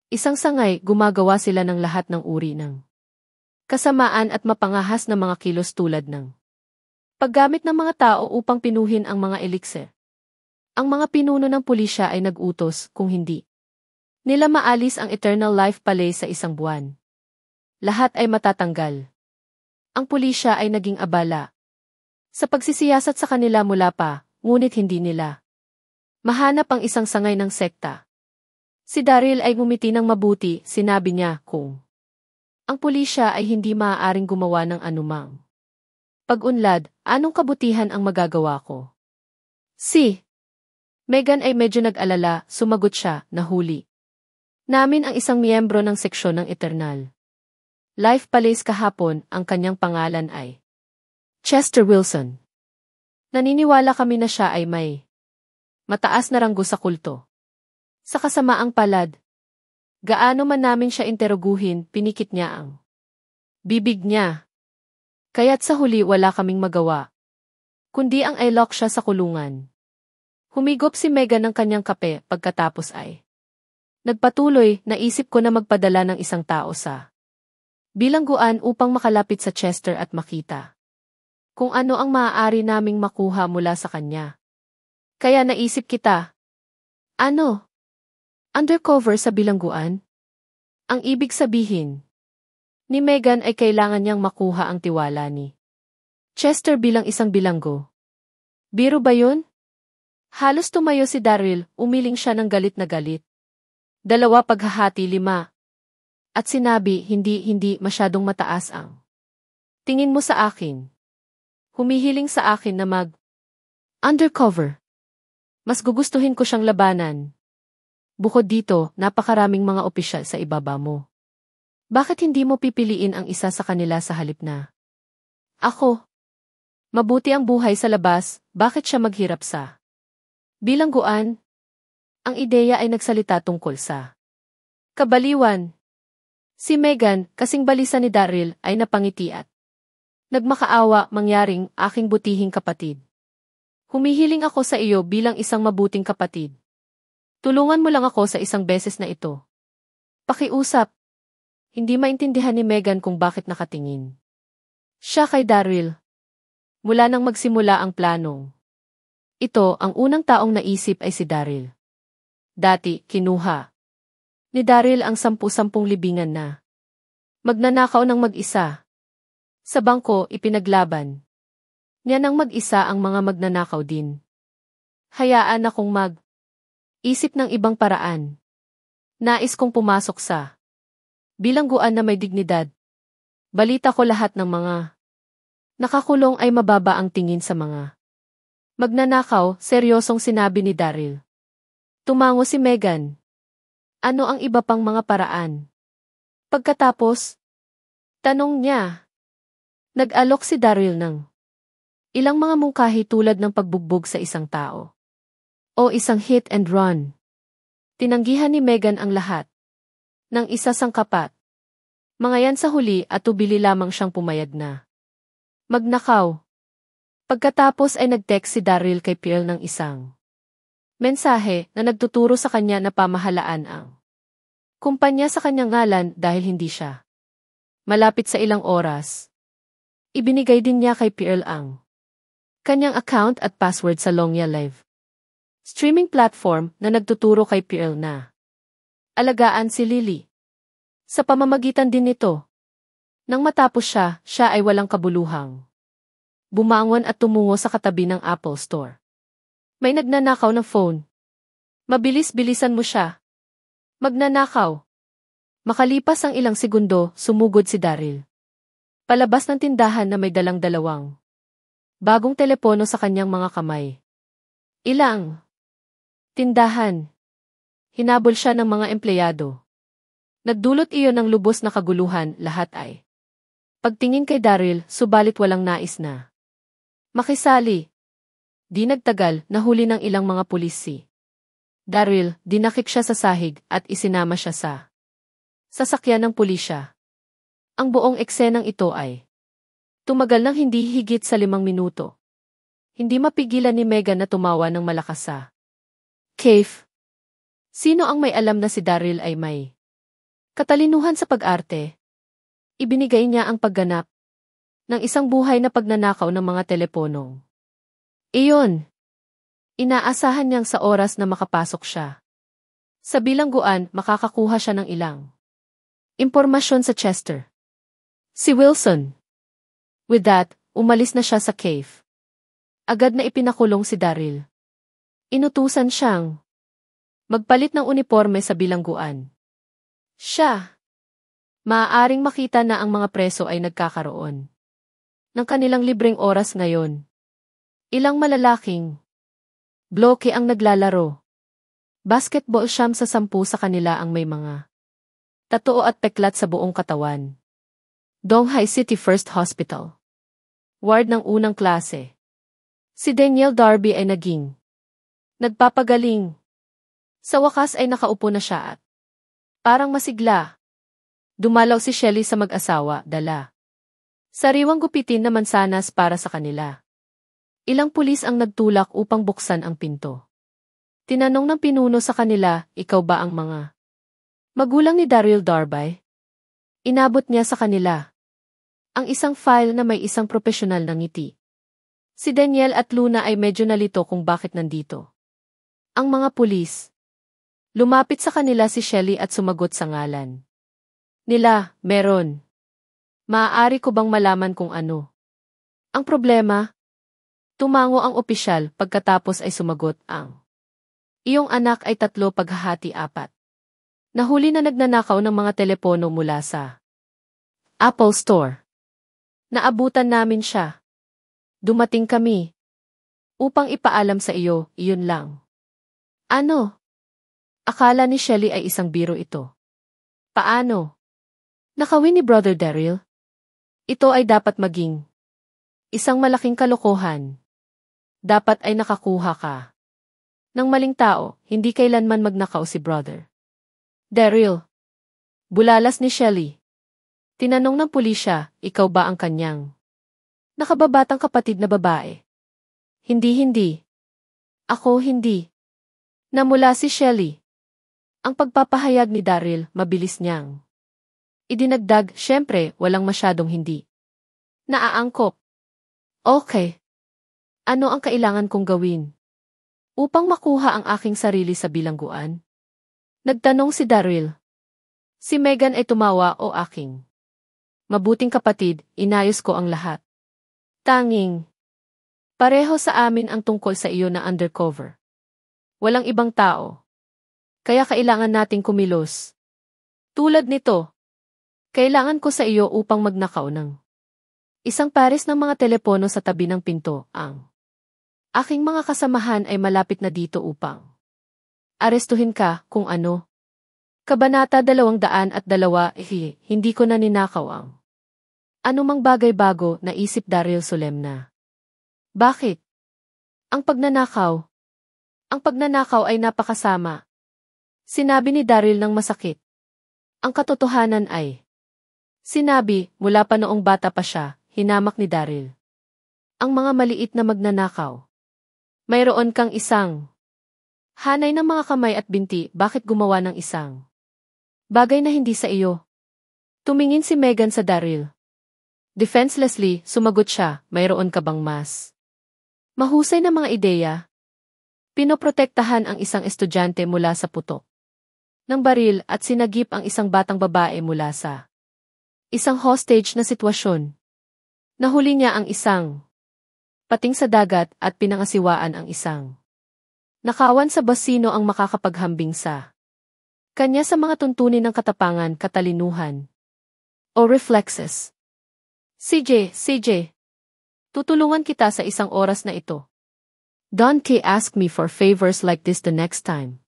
isang sangay, gumagawa sila ng lahat ng uri ng kasamaan at mapangahas na mga kilos tulad ng paggamit ng mga tao upang pinuhin ang mga elixir. Ang mga pinuno ng pulisya ay nag-utos, kung hindi Nila maalis ang Eternal Life Palace sa isang buwan. Lahat ay matatanggal. Ang pulisya ay naging abala sa pagsisiyasat sa kanila mula pa, ngunit hindi nila mahanap ang isang sangay ng sekta. Si Daryl ay ngumiti ng mabuti, sinabi niya kung ang pulisya ay hindi maaaring gumawa ng anumang pag-unlad, anong kabutihan ang magagawa ko? Si Megan ay medyo nag-alala, sumagot siya, nahuli namin ang isang miyembro ng seksyon ng Eternal Life Palace kahapon, ang kanyang pangalan ay Chester Wilson. Naniniwala kami na siya ay may mataas na ranggo sa kulto. Sa kasamaang palad, gaano man namin siya interoguhin, pinikit niya ang bibig niya. Kaya't sa huli wala kaming magawa, kundi ang i-lock siya sa kulungan. Humigop si Megan ng kanyang kape pagkatapos ay nagpatuloy, naisip ko na magpadala ng isang tao sa bilangguan upang makalapit sa Chester at makita kung ano ang maaari naming makuha mula sa kanya. Kaya naisip kita. Ano? Undercover sa bilangguan? Ang ibig sabihin ni Megan ay kailangan niyang makuha ang tiwala ni Chester bilang isang bilanggo. Biro ba yun? Halos tumayo si Daryl, umiling siya ng galit na galit. 2 paghahati 5. At sinabi, hindi masyadong mataas ang tingin mo sa akin. Humihiling sa akin na undercover. Mas gugustuhin ko siyang labanan. Bukod dito, napakaraming mga opisyal sa ibaba mo. Bakit hindi mo pipiliin ang isa sa kanila sa halip na ako? Mabuti ang buhay sa labas, bakit siya maghirap sa bilangguan? Ang ideya ay nagsalita tungkol sa kabaliwan. Si Megan, kasing balisa ni Daryl, ay napangiti at nagmakaawa, mangyaring aking butihing kapatid. Humihiling ako sa iyo bilang isang mabuting kapatid. Tulungan mo lang ako sa isang beses na ito. Pakiusap. Hindi maintindihan ni Megan kung bakit nakatingin siya kay Daryl. Mula nang magsimula ang planong ito, ang unang taong naisip ay si Daryl. Dati, kinuha ni Daryl ang 10 libingan na magnanakaw ng mag-isa. Sa bangko, ipinaglaban niya ng mag-isa ang mga magnanakaw din. Hayaan akong isip ng ibang paraan. Nais kong pumasok sa bilangguan na may dignidad. Balita ko lahat ng mga nakakulong ay mababa ang tingin sa mga magnanakaw, seryosong sinabi ni Daryl. Tumango si Megan. Ano ang iba pang mga paraan? Pagkatapos, tanong niya. Nag-alok si Daryl ng ilang mga mungkahi tulad ng pagbugbog sa isang tao o isang hit and run. Tinanggihan ni Megan ang lahat ng isa sangkapat. Mga yan sa huli at tubili lamang siyang pumayag na magnakaw. Pagkatapos ay nag-text si Daryl kay Pearl ng isang mensahe na nagtuturo sa kanya na pamahalaan ang kumpanya sa kanyang ngalan dahil hindi siya malapit sa ilang oras. Ibinigay din niya kay Pearl ang kanyang account at password sa Longya Live streaming platform na nagtuturo kay Pearl na alagaan si Lily. Sa pamamagitan din nito, nang matapos siya ay walang kabuluhang bumangon at tumungo sa katabi ng Apple Store. May nagnanakaw ng phone. Mabilis-bilisan mo siya. Magnanakaw. Makalipas ang ilang segundo, sumugod si Daryl palabas ng tindahan na may dalang 2 bagong telepono sa kanyang mga kamay. Ilang tindahan. Hinabol siya ng mga empleyado. Nagdulot iyon ng lubos na kaguluhan, lahat ay pagtingin kay Daryl, subalit walang nais na makisali. Di nagtagal, nahuli ng ilang mga pulis si Daryl, dinakip siya sa sahig at isinama siya sa sasakyan ng pulisya. Ang buong eksenang ito ay tumagal ng hindi higit sa 5 minuto. Hindi mapigilan ni Megan na tumawa ng malakas sa cave. Sino ang may alam na si Daryl ay may katalinuhan sa pag-arte? Ibinigay niya ang pagganap ng isang buhay na pagnanakaw ng mga teleponong iyon. Inaasahan niyang sa oras na makapasok siya Sa bilangguan, makakakuha siya ng ilang impormasyon sa Chester. Si Wilson. With that, umalis na siya sa cave. Agad na ipinakulong si Daryl. Inutusan siyang magpalit ng uniforme sa bilangguan. Siya. Maaaring makita na ang mga preso ay nagkakaroon ng kanilang libreng oras ngayon. Ilang malalaking bloke ang naglalaro. Basketball 9 sa 10 sa kanila ang may mga tatoo at peklat sa buong katawan. Donghai City First Hospital. Ward ng unang klase. Si Daniel Darby ay naging nagpapagaling. Sa wakas ay nakaupo na siya at parang masigla. Dumalaw si Shelley sa mag-asawa, dala sariwang gupitin na mansanas para sa kanila. Ilang pulis ang nagtulak upang buksan ang pinto. Tinanong ng pinuno sa kanila, ikaw ba ang mga magulang ni Daryl Darby? Inabot niya sa kanila ang isang file na may isang profesional na ngiti. Si Daniel at Luna ay medyo nalito kung bakit nandito ang mga pulis. Lumapit sa kanila si Shelley at sumagot sa ngalan nila, meron. Maaari ko bang malaman kung ano ang problema? Tumango ang opisyal pagkatapos ay sumagot ang iyong anak ay 3 paghahati 4. Nahuli na nagnanakaw ng mga telepono mula sa Apple Store. Naabutan namin siya. Dumating kami upang ipaalam sa iyo, iyon lang. Ano? Akala ni Shelley ay isang biro ito. Paano? Nakawin ni Brother Daryl? Ito ay dapat maging isang malaking kalokohan. Dapat ay nakakuha ka ng maling tao, hindi kailanman magnakaw si Brother Daryl. Bulalas ni Shelley. Tinanong ng pulisya, ikaw ba ang kanyang nakababatang kapatid na babae? Hindi. Ako hindi. Namula si Shelley. Ang pagpapahayag ni Daryl, mabilis niyang idinagdag, syempre, walang masyadong hindi naaangkop. Okay. Ano ang kailangan kong gawin upang makuha ang aking sarili sa bilangguan? Nagtanong si Daryl. Si Megan ay tumawa, o aking mabuting kapatid, inayos ko ang lahat. Tanging pareho sa amin ang tungkol sa iyo na undercover. Walang ibang tao. Kaya kailangan nating kumilos. Tulad nito, kailangan ko sa iyo upang magnakaw ng isang pares ng mga telepono sa tabi ng pinto. Ang aking mga kasamahan ay malapit na dito upang arestuhin ka kung ano. Kabanata 202, hindi ko na ninakaw ang anumang bagay bago, naisip Daryl solemna. Bakit? Ang pagnanakaw ay napakasama. Sinabi ni Daryl ng masakit. Ang katotohanan ay sinabi, mula pa noong bata pa siya, hinamak ni Daryl ang mga maliit na magnanakaw. Mayroon kang isang hanay ng mga kamay at binti, bakit gumawa ng isang bagay na hindi sa iyo? Tumingin si Megan sa Daryl. Defenselessly, sumagot siya, mayroon ka bang mas mahusay na mga ideya? Pinoprotektahan ang isang estudyante mula sa putok ng baril at sinagip ang isang batang babae mula sa isang hostage na sitwasyon. Nahuli niya ang isang pating sa dagat at pinangasiwaan ang isang nakawan sa basino ang makakapaghambing sa kanya sa mga tuntunin ng katapangan, katalinuhan o reflexes. CJ, tutulungan kita sa isang oras na ito. Don't ask me for favors like this the next time.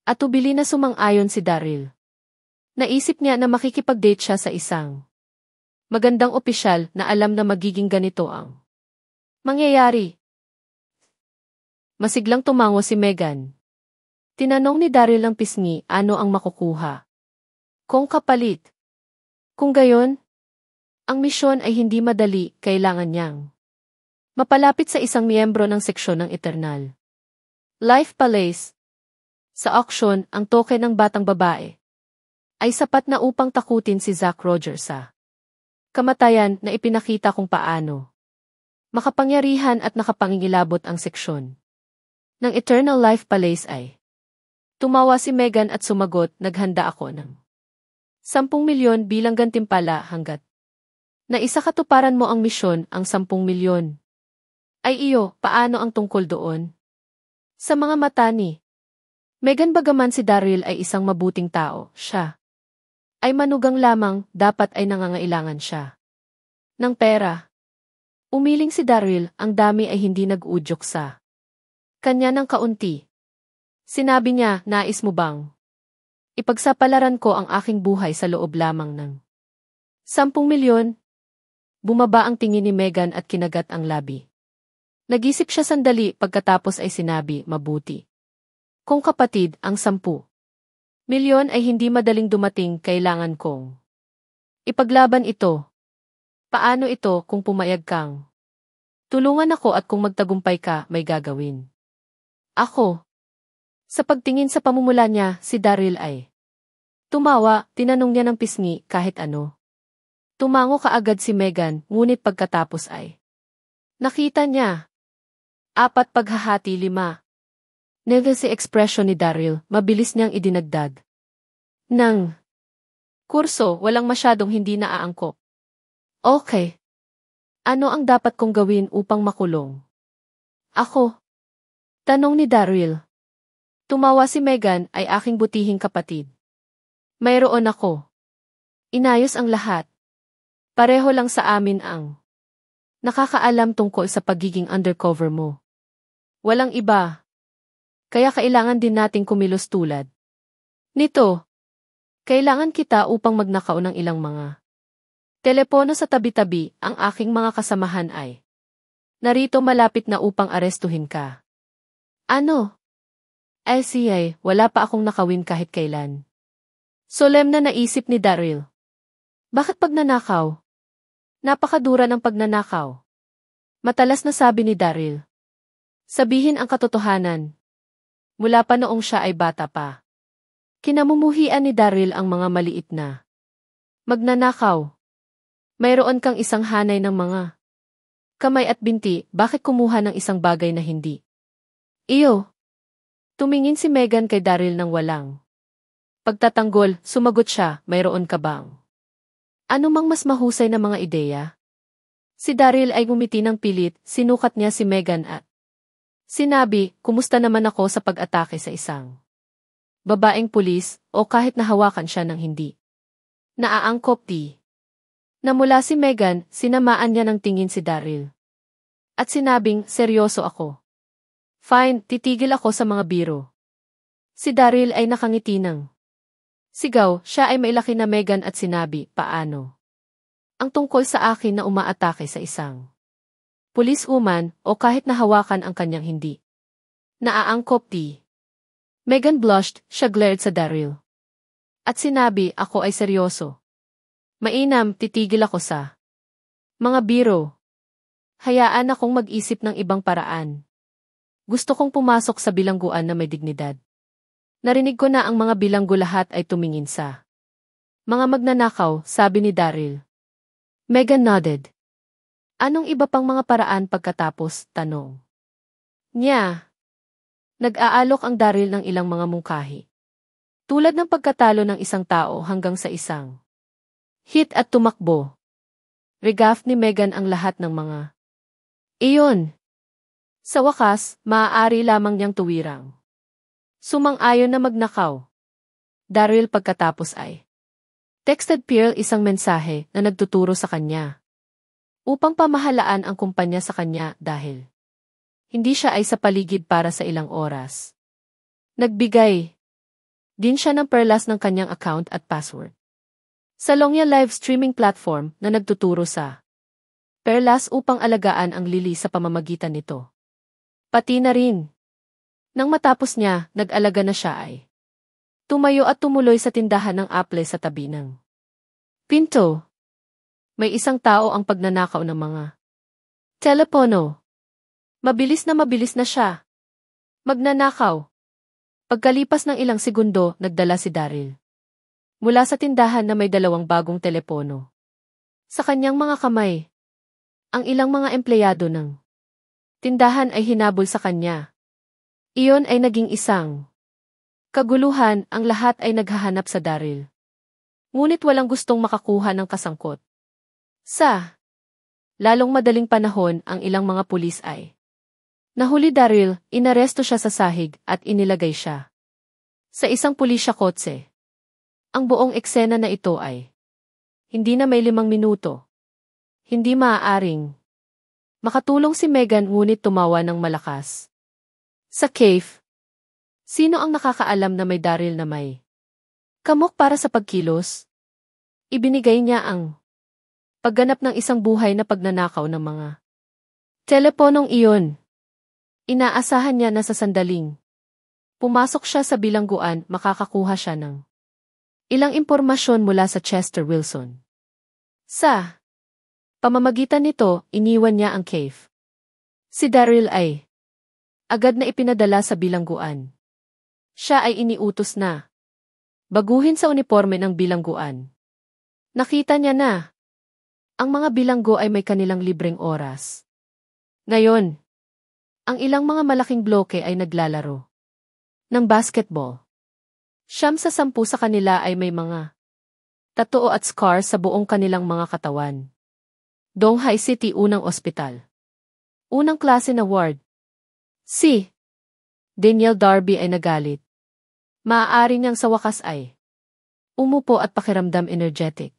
At tubili na sumang-ayon si Daryl. Naisip niya na makikipag-date siya sa isang magandang opisyal na alam na magiging ganito ang mangyayari. Masiglang tumango si Megan. Tinanong ni Daryl ng pisngi, ano ang makukuha kung kapalit? Kung gayon, ang misyon ay hindi madali, kailangan niyang mapalapit sa isang miyembro ng seksyon ng Eternal Life Palace. Sa auction, ang token ng batang babae ay sapat na upang takutin si Zack Rogers sa kamatayan na ipinakita kung paano makapangyarihan at nakapangingilabot ang seksyon ng Eternal Life Palace ay Tumawa si Megan at sumagot, naghanda ako ng 10 milyon bilang gantimpala hanggat naisa katuparan mo ang misyon, ang 10 milyon. Ay iyo, paano ang tungkol doon? Sa mga mata ni Megan bagaman si Daryl ay isang mabuting tao, siya ay manugang lamang, dapat ay nangangailangan siya ng pera. Umiling si Daryl, ang dami ay hindi nag-udyok sa kanya ng kaunti. Sinabi niya, nais mo bang ipagsapalaran ko ang aking buhay sa loob lamang ng 10 milyon? Bumaba ang tingin ni Megan at kinagat ang labi. Nag-isip siya sandali pagkatapos ay sinabi, mabuti. Kung kapatid, ang 10 milyon ay hindi madaling dumating, kailangan kong ipaglaban ito. Paano ito kung pumayag kang tulungan ako at kung magtagumpay ka, may gagawin ako? Sa pagtingin sa pamumula niya, si Daryl ay tumawa, tinanong niya ng pisngi kahit ano. Tumango kaagad si Megan, ngunit pagkatapos ay nakita niya 4 paghahati 5. Never si ekspresyon ni Daryl, mabilis niyang idinagdag ng kurso, walang masyadong hindi naaangkop. Okay. Ano ang dapat kong gawin upang makulong ako? Tanong ni Daryl. Tumawa si Megan, ay aking butihing kapatid. Mayroon ako. Inayos ang lahat. Pareho lang sa amin ang nakakaalam tungkol sa pagiging undercover mo. Walang iba. Kaya kailangan din nating kumilos tulad nito. Kailangan kita upang magnakaw ng ilang mga telepono sa tabi-tabi, ang aking mga kasamahan ay narito malapit na upang arestuhin ka. Ano? LCA, wala pa akong nakawin kahit kailan. Solem na naisip ni Daryl. Bakit pagnanakaw? Napakadura ng pagnanakaw. Matalas na sabi ni Daryl. Sabihin ang katotohanan. Mula pa noong siya ay bata pa. Kinamumuhian ni Daryl ang mga maliit na magnanakaw. Mayroon kang isang hanay ng mga kamay at binti, bakit kumuha ng isang bagay na hindi iyo? Tumingin si Megan kay Daryl ng walang pagtatanggol, sumagot siya, mayroon ka bang ano mang mas mahusay na mga ideya? Si Daryl ay ngumiti ng pilit, sinukat niya si Megan at sinabi, kumusta naman ako sa pag-atake sa isang babaeng pulis, o kahit nahawakan siya ng hindi naaangkop di. Namula si Megan, sinamaan niya ng tingin si Daryl. At sinabing, seryoso ako. Fine, titigil ako sa mga biro. Si Daryl ay nakangiti ng sigaw, siya ay mailaki na Megan at sinabi, paano? Ang tungkol sa akin na umaatake sa isang policewoman o kahit nahawakan ang kanyang hindi naaangkop di. Megan blushed, siya glared sa Daryl. At sinabi, ako ay seryoso. Mainam, titigil ako sa mga biro. Hayaan akong mag-isip ng ibang paraan. Gusto kong pumasok sa bilangguan na may dignidad. Narinig ko na ang mga bilanggo lahat ay tumingin sa mga magnanakaw, sabi ni Daryl. Megan nodded. Anong iba pang mga paraan pagkatapos, tanong niya. Nag-aalok ang Daryl ng ilang mga mungkahi. Tulad ng pagkatalo ng isang tao hanggang sa isang hit at tumakbo. Regaff ni Megan ang lahat ng mga iyon. Sa wakas, maaari lamang niyang tuwirang sumang-ayon na magnakaw. Daryl pagkatapos ay texted Pearl isang mensahe na nagtuturo sa kanya upang pamahalaan ang kumpanya sa kanya dahil hindi siya ay sa paligid para sa ilang oras. Nagbigay din siya ng perlas ng kanyang account at password sa Longya live streaming platform na nagtuturo sa perlas upang alagaan ang Lily sa pamamagitan nito. Pati na rin. Nang matapos niya, nag-alaga na siya ay tumayo at tumuloy sa tindahan ng apple sa tabi ng pinto. May isang tao ang pagnanakaw ng mga telepono. Mabilis na siya magnanakaw. Pagkalipas ng ilang segundo, nagdala si Daryl mula sa tindahan na may 2 bagong telepono sa kanyang mga kamay. Ang ilang mga empleyado ng tindahan ay hinabol sa kanya. Iyon ay naging isang Kaguluhan, ang lahat ay naghahanap sa Daryl. Ngunit walang gustong makakuha ng kasangkot. Sa lalong madaling panahon, ang ilang mga pulis ay nahuli Daryl, inaresto siya sa sahig at inilagay siya sa isang pulisya kotse. Ang buong eksena na ito ay hindi na may 5 minuto. Hindi maaaring makatulong si Megan ngunit tumawa ng malakas. Sa cave, sino ang nakakaalam na may Daryl na may kamok para sa pagkilos? Ibinigay niya ang pagganap ng isang buhay na pagnanakaw ng mga teleponong iyon. Inaasahan niya na sa sandaling pumasok siya sa bilangguan, makakakuha siya ng ilang impormasyon mula sa Chester Wilson. Sa pamamagitan nito, iniwan niya ang cave. Si Daryl ay agad na ipinadala sa bilangguan. Siya ay iniutos na baguhin sa uniforme ng bilangguan. Nakita niya na ang mga bilanggo ay may kanilang libreng oras. Ngayon, ang ilang mga malaking bloke ay naglalaro ng basketball. 9 sa 10 sa kanila ay may mga tattoo at scar sa buong kanilang mga katawan. Donghai City, unang ospital. Unang klase na ward. Si Daniel Darby ay nagalit. Maaari niyang sa wakas ay umupo at pakiramdam energetic.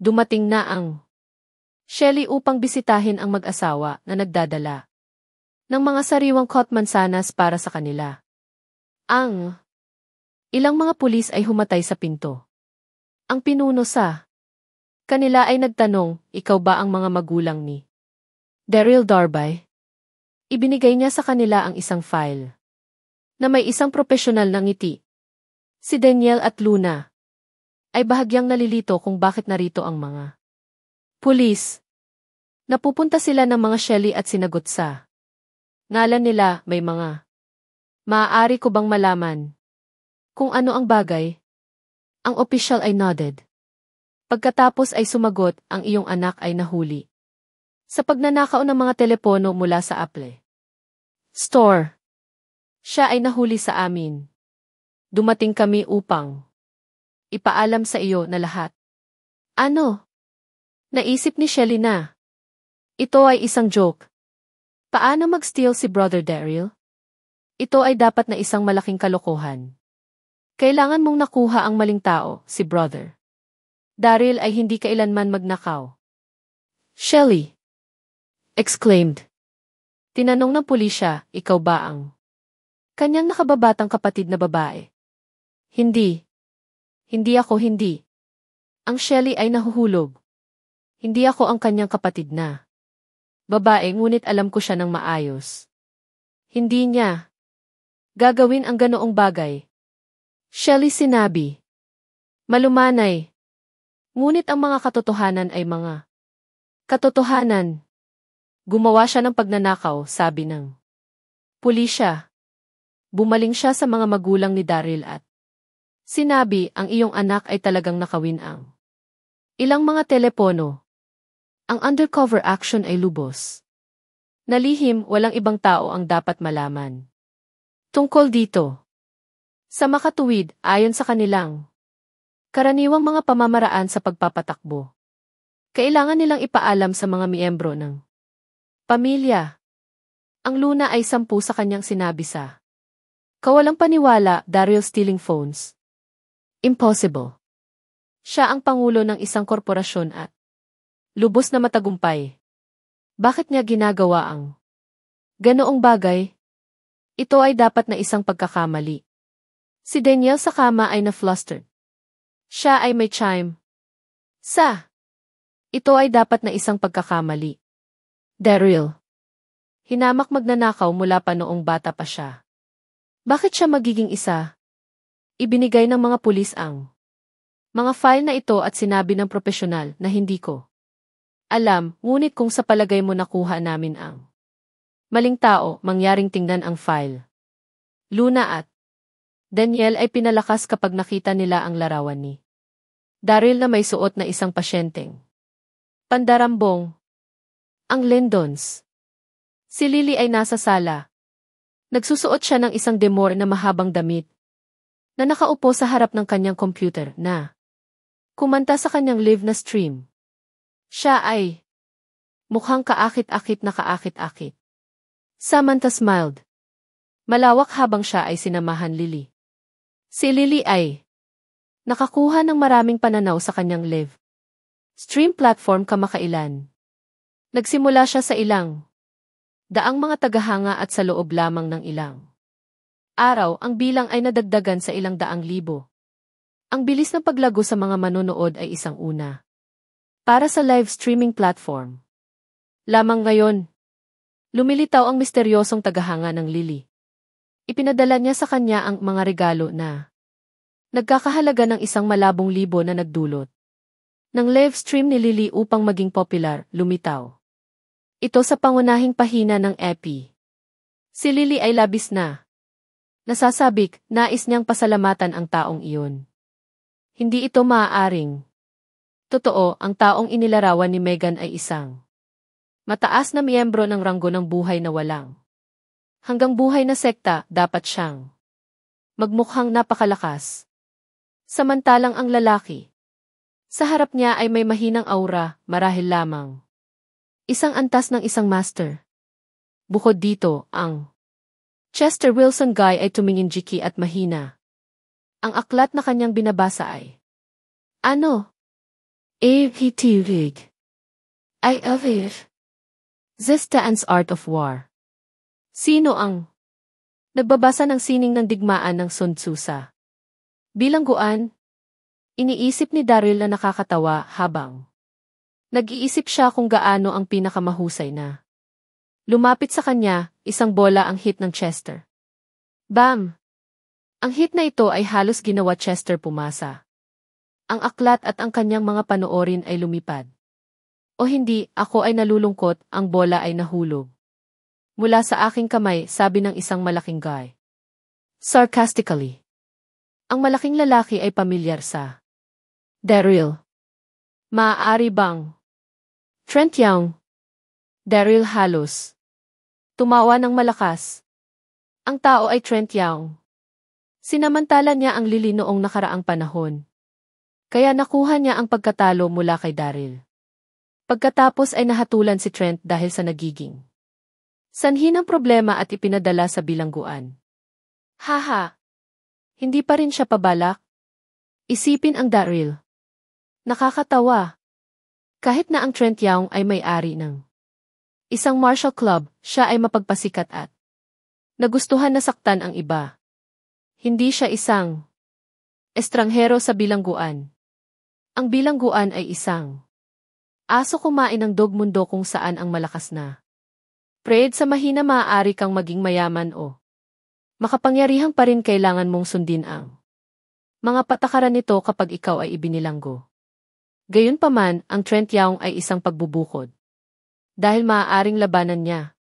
Dumating na ang Shelley upang bisitahin ang mag-asawa na nagdadala ng mga sariwang kot mansanas para sa kanila. Ang ilang mga pulis ay humatay sa pinto. Ang pinuno sa kanila ay nagtanong, ikaw ba ang mga magulang ni Daryl Darby? Ibinigay niya sa kanila ang isang file na may isang propesyonal na ngiti. Si Daniel at Luna ay bahagyang nalilito kung bakit narito ang mga pulis. Napupunta sila ng mga Shelley at sinagot sa ngalan nila, may mga maaari ko bang malaman kung ano ang bagay? Ang opisyal ay nodded. Pagkatapos ay sumagot, ang iyong anak ay nahuli sa pagnanakaw ng mga telepono mula sa Apple Store. Siya ay nahuli sa amin. Dumating kami upang ipaalam sa iyo na lahat. Ano? Naisip ni Shelley na ito ay isang joke. Paano mag-steal si Brother Daryl? Ito ay dapat na isang malaking kalokohan. Kailangan mong nakuha ang maling tao, si Brother Daryl ay hindi kailanman magnakaw. Shelley exclaimed. Tinanong ng pulisya, ikaw ba ang kanyang nakababatang kapatid na babae? Hindi. Hindi ako, hindi. Ang Shelley ay nahuhulog. Hindi ako ang kanyang kapatid na babae, ngunit alam ko siya ng maayos. Hindi niya gagawin ang ganoong bagay. Shelley sinabi. Malumanay. Ngunit ang mga katotohanan ay mga katotohanan. Gumawa siya ng pagnanakaw, sabi ng pulisya. Bumaling siya sa mga magulang ni Daryl at sinabi, ang iyong anak ay talagang nakawin ang ilang mga telepono. Ang undercover action ay lubos. Nalihim, walang ibang tao ang dapat malaman tungkol dito. Sa makatuwid, ayon sa kanilang karaniwang mga pamamaraan sa pagpapatakbo, kailangan nilang ipaalam sa mga miyembro ng pamilya. Ang Luna ay 10 sa kanyang sinabi sa kawalang paniwala, Daryl stealing phones. Impossible. Siya ang pangulo ng isang korporasyon at lubos na matagumpay. Bakit niya ginagawa ang ganoong bagay? Ito ay dapat na isang pagkakamali. Si Daniel sa kama ay na-flustered. Siya ay may chime. Ito ay dapat na isang pagkakamali. Daryl. Hinamak magnanakaw mula pa noong bata pa siya. Bakit siya magiging isa? Ibinigay ng mga pulis ang mga file na ito at sinabi ng propesyonal na hindi ko alam, ngunit kung sa palagay mo nakuha namin ang maling tao, mangyaring tingnan ang file. Luna at Daniel ay pinalakas kapag nakita nila ang larawan ni Daryl na may suot na isang pasyenteng pandarambong. Ang Lindons. Si Lily ay nasa sala. Nagsusuot siya ng isang demor na mahabang damit. na nakaupo sa harap ng kanyang computer na kumanta sa kanyang live na stream. Siya ay mukhang kaakit-akit na kaakit-akit. Samantha smiled. Malawak habang siya ay sinamahan Lily. Si Lily ay nakakuha ng maraming pananaw sa kanyang live stream platform kamakailan. Nagsimula siya sa ilang daang mga tagahanga at sa loob lamang ng ilang araw ang bilang ay nadagdagan sa ilang daang libo. Ang bilis ng paglago sa mga manonood ay isang una. Para sa live streaming platform. Lamang ngayon, lumilitaw ang misteryosong tagahanga ng Lily. Ipinadala niya sa kanya ang mga regalo na nagkakahalaga ng 100,000 na nagdulot ng live stream ni Lily upang maging popular, lumitaw. Ito sa pangunahing pahina ng EPI. Si Lily ay labis na nasasabik, nais niyang pasalamatan ang taong iyon. Hindi ito maaaring totoo, ang taong inilarawan ni Meghan ay isang mataas na miyembro ng ranggo ng buhay na walang hanggang buhay na sekta, dapat siyang magmukhang napakalakas. Samantalang ang lalaki sa harap niya ay may mahinang aura, marahil lamang isang antas ng isang master. Bukod dito, ang Chester Wilson guy ay tumingin jiki at mahina. Ang aklat na kanyang binabasa ay ano? Titig. I Aviv. Zistaan's Art of War. Sino ang nagbabasa ng sining ng digmaan ng Sun Tzu sa bilangguan? Iniisip ni Daryl na nakakatawa habang nag-iisip siya kung gaano ang pinakamahusay na lumapit sa kanya, isang bola ang hit ng Chester. Bam! Ang hit na ito ay halos ginawa Chester pumasa. Ang aklat at ang kanyang mga panoorin ay lumipad. O hindi, ako ay nalulungkot, ang bola ay nahulog mula sa aking kamay, sabi ng isang malaking guy. Sarcastically. Ang malaking lalaki ay pamilyar sa Daryl. Maaari bang Trent Young? Daryl halos tumawa ng malakas. Ang tao ay Trent Young. Sinamantala niya ang Lily noong nakaraang panahon. Kaya nakuha niya ang pagkatalo mula kay Daryl. Pagkatapos ay nahatulan si Trent dahil sa nagiging sanhi ng problema at ipinadala sa bilangguan. Haha! Hindi pa rin siya pabalak. Isipin ang Daryl. Nakakatawa. Kahit na ang Trent Young ay may-ari ng isang martial club, siya ay mapagpasikat at nagustuhan na saktan ang iba. Hindi siya isang estranghero sa bilangguan. Ang bilangguan ay isang aso kumain ng dog mundo kung saan ang malakas na Fred sa mahina maaari kang maging mayaman o makapangyarihang pa rin kailangan mong sundin ang mga patakaran nito kapag ikaw ay ibinilanggo. Gayunpaman, ang Trent Young ay isang pagbubukod. Dahil maaaring labanan niya.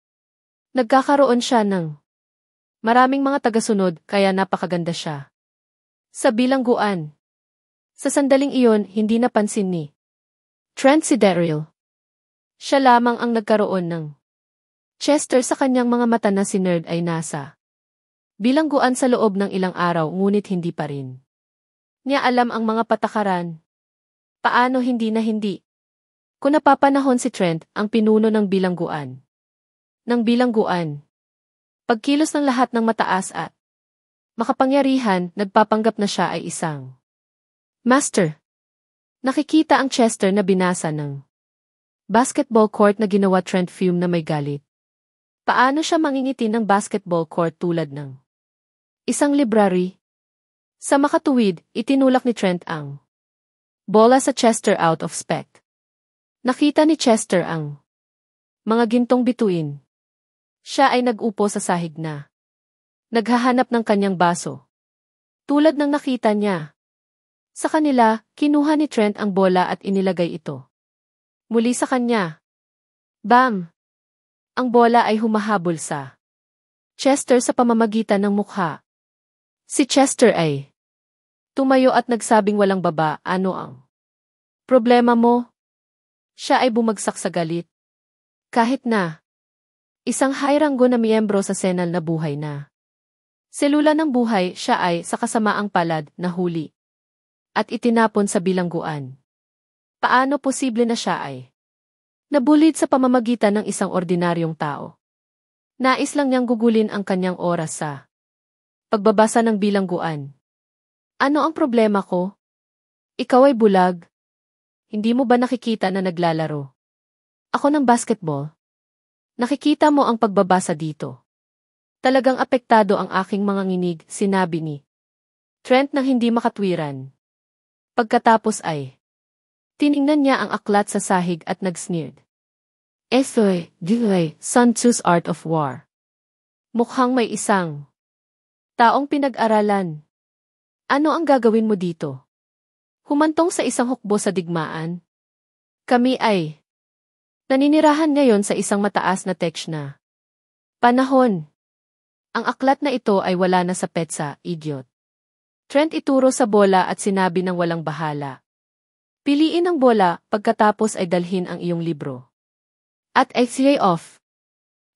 Nagkakaroon siya ng maraming mga tagasunod kaya napakaganda siya. Sa bilangguan. Sa sandaling iyon, hindi napansin ni Trent si Daryl. Siya lamang ang nagkaroon ng Chester sa kanyang mga mata na si Nerd ay nasa bilangguan sa loob ng ilang araw ngunit hindi pa rin niya alam ang mga patakaran. Paano hindi na hindi? Kung napapanahon si Trent, ang pinuno ng bilangguan. Pagkilos ng lahat ng mataas at makapangyarihan, nagpapanggap na siya ay isang master. Nakikita ang Chester na binasa ng basketball court na ginawa Trent fume na may galit. Paano siya mangingiti ng basketball court tulad ng isang library? Sa makatuwid, itinulak ni Trent ang bola sa Chester out of spec. Nakita ni Chester ang mga gintong bituin. Siya ay nag-upo sa sahig na naghahanap ng kanyang baso. Tulad ng nakita niya. Sa kanila, kinuha ni Trent ang bola at inilagay ito muli sa kanya. Bam! Ang bola ay humahabol sa Chester sa pamamagitan ng mukha. Si Chester ay tumayo at nagsabing walang baba, ano ang problema mo? Siya ay bumagsak sa galit. Kahit na isang high-ranggo na miyembro sa Senal na buhay na Selula ng buhay, siya ay sa kasamaang palad na huli at itinapon sa bilangguan. Paano posible na siya ay nabulid sa pamamagitan ng isang ordinaryong tao? Nais lang niyang gugulin ang kanyang oras sa pagbabasa ng bilangguan. Ano ang problema ko? Ikaw ay bulag. Hindi mo ba nakikita na naglalaro ako ng basketball? Nakikita mo ang pagbabasa dito. Talagang apektado ang aking mga nginig, sinabi ni Trent nang hindi makatwiran. Pagkatapos ay tiningnan niya ang aklat sa sahig at nag-sneered. Esoy, Diloy, Sun Tzu's Art of War. Mukhang may isang taong pinag-aralan. Ano ang gagawin mo dito? Humantong sa isang hukbo sa digmaan? Kami ay naninirahan ngayon sa isang mataas na tech na panahon. Ang aklat na ito ay wala na sa petsa, idiot. Trent ituro sa bola at sinabi ng walang bahala. Piliin ang bola, pagkatapos ay dalhin ang iyong libro. At XA off.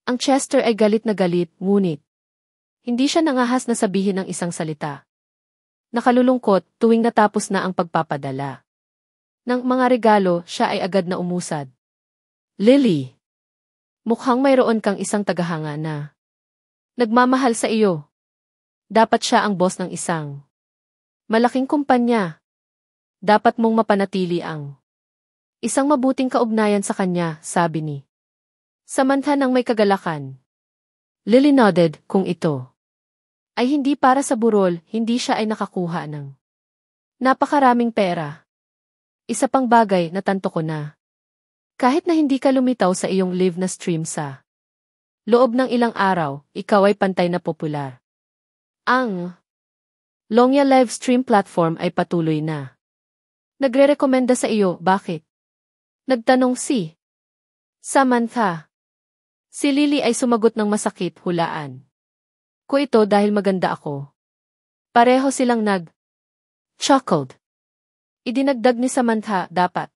Ang Chester ay galit na galit, ngunit hindi siya nangahas na sabihin ng isang salita. Nakalulungkot tuwing natapos na ang pagpapadala ng mga regalo, siya ay agad na umusad. Lily, mukhang mayroon kang isang tagahanga na nagmamahal sa iyo. Dapat siya ang boss ng isang malaking kumpanya. Dapat mong mapanatili ang isang mabuting kaugnayan sa kanya, sabi ni Samantha nang may kagalakan. Lily nodded, kung ito ay hindi para sa burol, hindi siya ay nakakuha ng napakaraming pera. Isa pang bagay na tanto ko na kahit na hindi ka lumitaw sa iyong live na stream sa loob ng ilang araw, ikaw ay pantay na popular. Ang Longya live stream platform ay patuloy na nagre-rekomenda sa iyo, bakit? Nagtanong si Samantha. Si Lily ay sumagot ng masakit, hulaan ko ito dahil maganda ako. Pareho silang chuckled. Idinagdag ni Samantha, dapat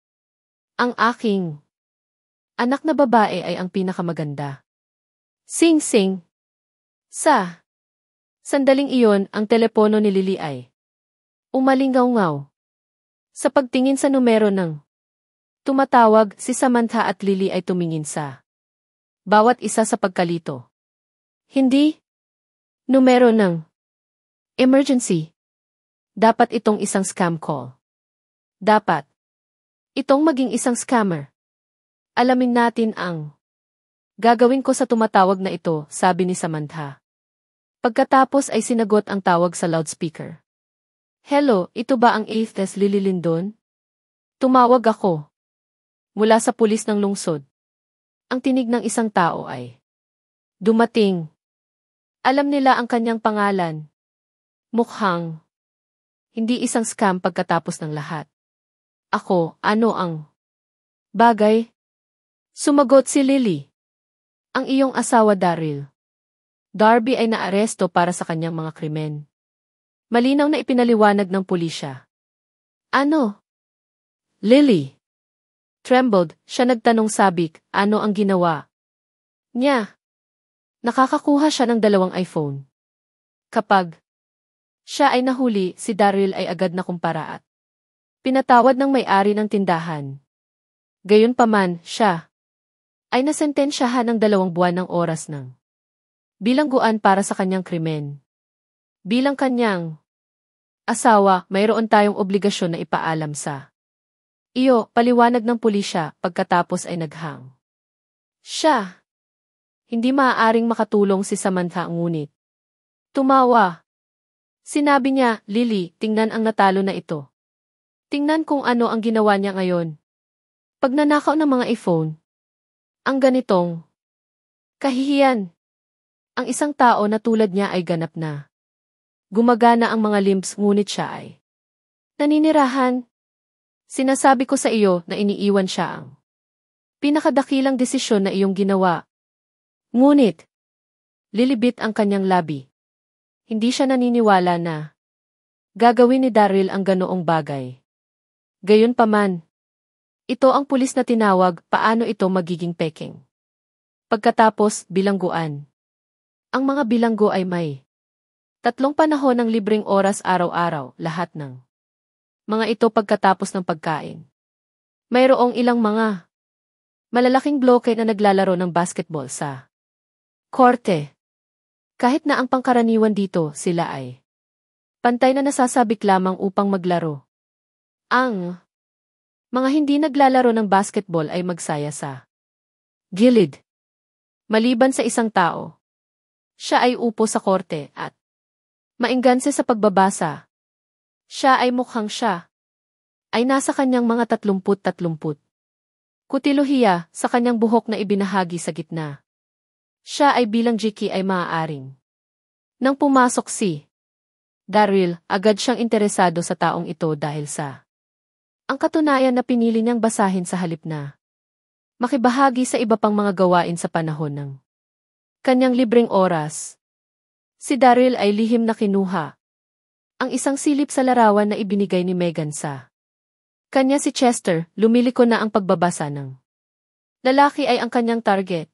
ang aking anak na babae ay ang pinakamaganda. Sing-sing. Sa sandaling iyon, ang telepono ni Lily ay umalingaw-ngaw. Sa pagtingin sa numero ng tumatawag, si Samantha at Lily ay tumingin sa bawat isa sa pagkalito. Hindi numero ng emergency. Dapat itong isang scam call. Dapat itong maging isang scammer. Alamin natin ang gagawin ko sa tumatawag na ito, sabi ni Samantha. Pagkatapos ay sinagot ang tawag sa loudspeaker. Hello, ito ba ang 8th Lily Lindon? Tumawag ako mula sa pulis ng lungsod. Ang tinig ng isang tao ay dumating. Alam nila ang kanyang pangalan. Mukhang hindi isang scam pagkatapos ng lahat. Ako, ano ang bagay? Sumagot si Lily. Ang iyong asawa Daryl. Darby ay naaresto para sa kanyang mga krimen. Malinaw na ipinaliwanag ng pulisya. Ano? Lily. Trembled, siya nagtanong sabik, ano ang ginawa niya? Nakakakuha siya ng 2 iPhone. Kapag siya ay nahuli, si Daryl ay agad na kumpara at pinatawad ng may-ari ng tindahan. Gayunpaman, siya ay nasentensyahan ng 2 buwan ng oras ng bilangguan para sa kanyang krimen. Bilang kanyang asawa, mayroon tayong obligasyon na ipaalam sa iyo, paliwanag ng pulisya, pagkatapos ay naghang siya. Hindi maaaring makatulong si Samantha, ngunit tumawa. Sinabi niya, Lily, tingnan ang natalo na ito. Tingnan kung ano ang ginawa niya ngayon. Pagnanakaw ng mga iPhone. Ang ganitong kahihiyan. Ang isang tao na tulad niya ay ganap na gumagana ang mga limbs, ngunit siya ay naninirahan. Sinasabi ko sa iyo na iniiwan siya ang pinakadakilang desisyon na iyong ginawa. Ngunit lilibit ang kanyang labi. Hindi siya naniniwala na gagawin ni Daryl ang ganoong bagay. Gayunpaman, ito ang pulis na tinawag, paano ito magiging peking? Pagkatapos, bilangguan. Ang mga bilanggo ay may 3 panahon ng libreng oras araw-araw, lahat ng mga ito pagkatapos ng pagkain. Mayroong ilang mga malalaking bloke na naglalaro ng basketball sa korte. Kahit na ang pangkaraniwan dito, sila ay pantay na nasasabik lamang upang maglaro. Ang mga hindi naglalaro ng basketball ay magsaya sa gilid. Maliban sa isang tao, siya ay upo sa korte at maingganse sa pagbabasa. Siya ay nasa kanyang mga 30-30. Kutiluhiya sa kanyang buhok na ibinahagi sa gitna. Siya ay bilang Jiki ay maaaring. Nang pumasok si Daryl, agad siyang interesado sa taong ito dahil sa ang katunayan na pinili niyang basahin sa halip na makibahagi sa iba pang mga gawain sa panahon ng kanyang libreng oras. Si Daryl ay lihim na kinuha ang isang silip sa larawan na ibinigay ni Megan sa kanya. Si Chester, lumiliko na ang pagbabasa ng lalaki ay ang kanyang target.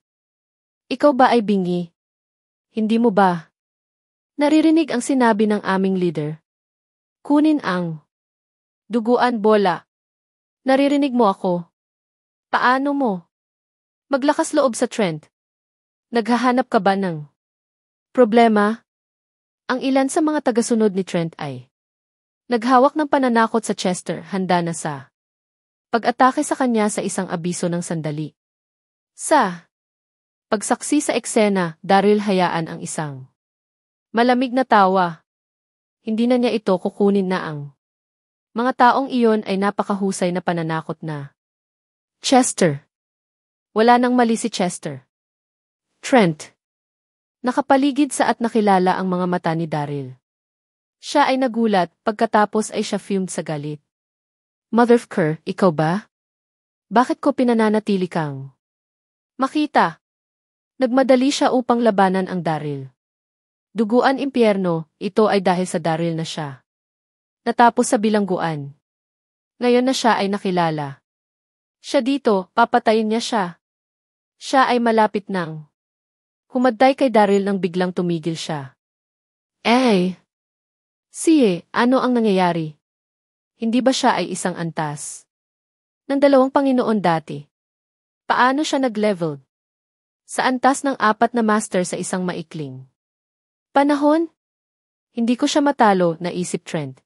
Ikaw ba ay bingi? Hindi mo ba naririnig ang sinabi ng aming leader? Kunin ang duguan bola. Naririnig mo ako? Paano mo maglakas loob sa Trent? Naghahanap ka ba ng problema? Ang ilan sa mga tagasunod ni Trent ay naghawak ng pananakot sa Chester, handa na sa pag-atake sa kanya sa isang abiso ng sandali. Sa pagsaksi sa eksena, Daryl hayaan ang isang malamig na tawa. Hindi na niya ito kukunin na ang mga taong iyon ay napakahusay na pananakot na. Chester. Wala nang mali si Chester. Trent. Nakapaligid sa at nakilala ang mga mata ni Daryl. Siya ay nagulat, pagkatapos ay siya fumed sa galit. Motherfucker, ikaw ba? Bakit ko pinananatili kang makita? Nagmadali siya upang labanan ang Daryl. Duguan impyerno, ito ay dahil sa Daryl na siya natapos sa bilangguan. Ngayon na siya ay nakilala. Siya dito, papatayin niya siya. Siya ay malapit nang humadday kay Daryl nang biglang tumigil siya. Ano ang nangyayari? Hindi ba siya ay isang antas ng 2 Panginoon dati? Paano siya nag-leveled sa antas ng 4 na master sa isang maikling panahon? Hindi ko siya matalo, naisip Trent.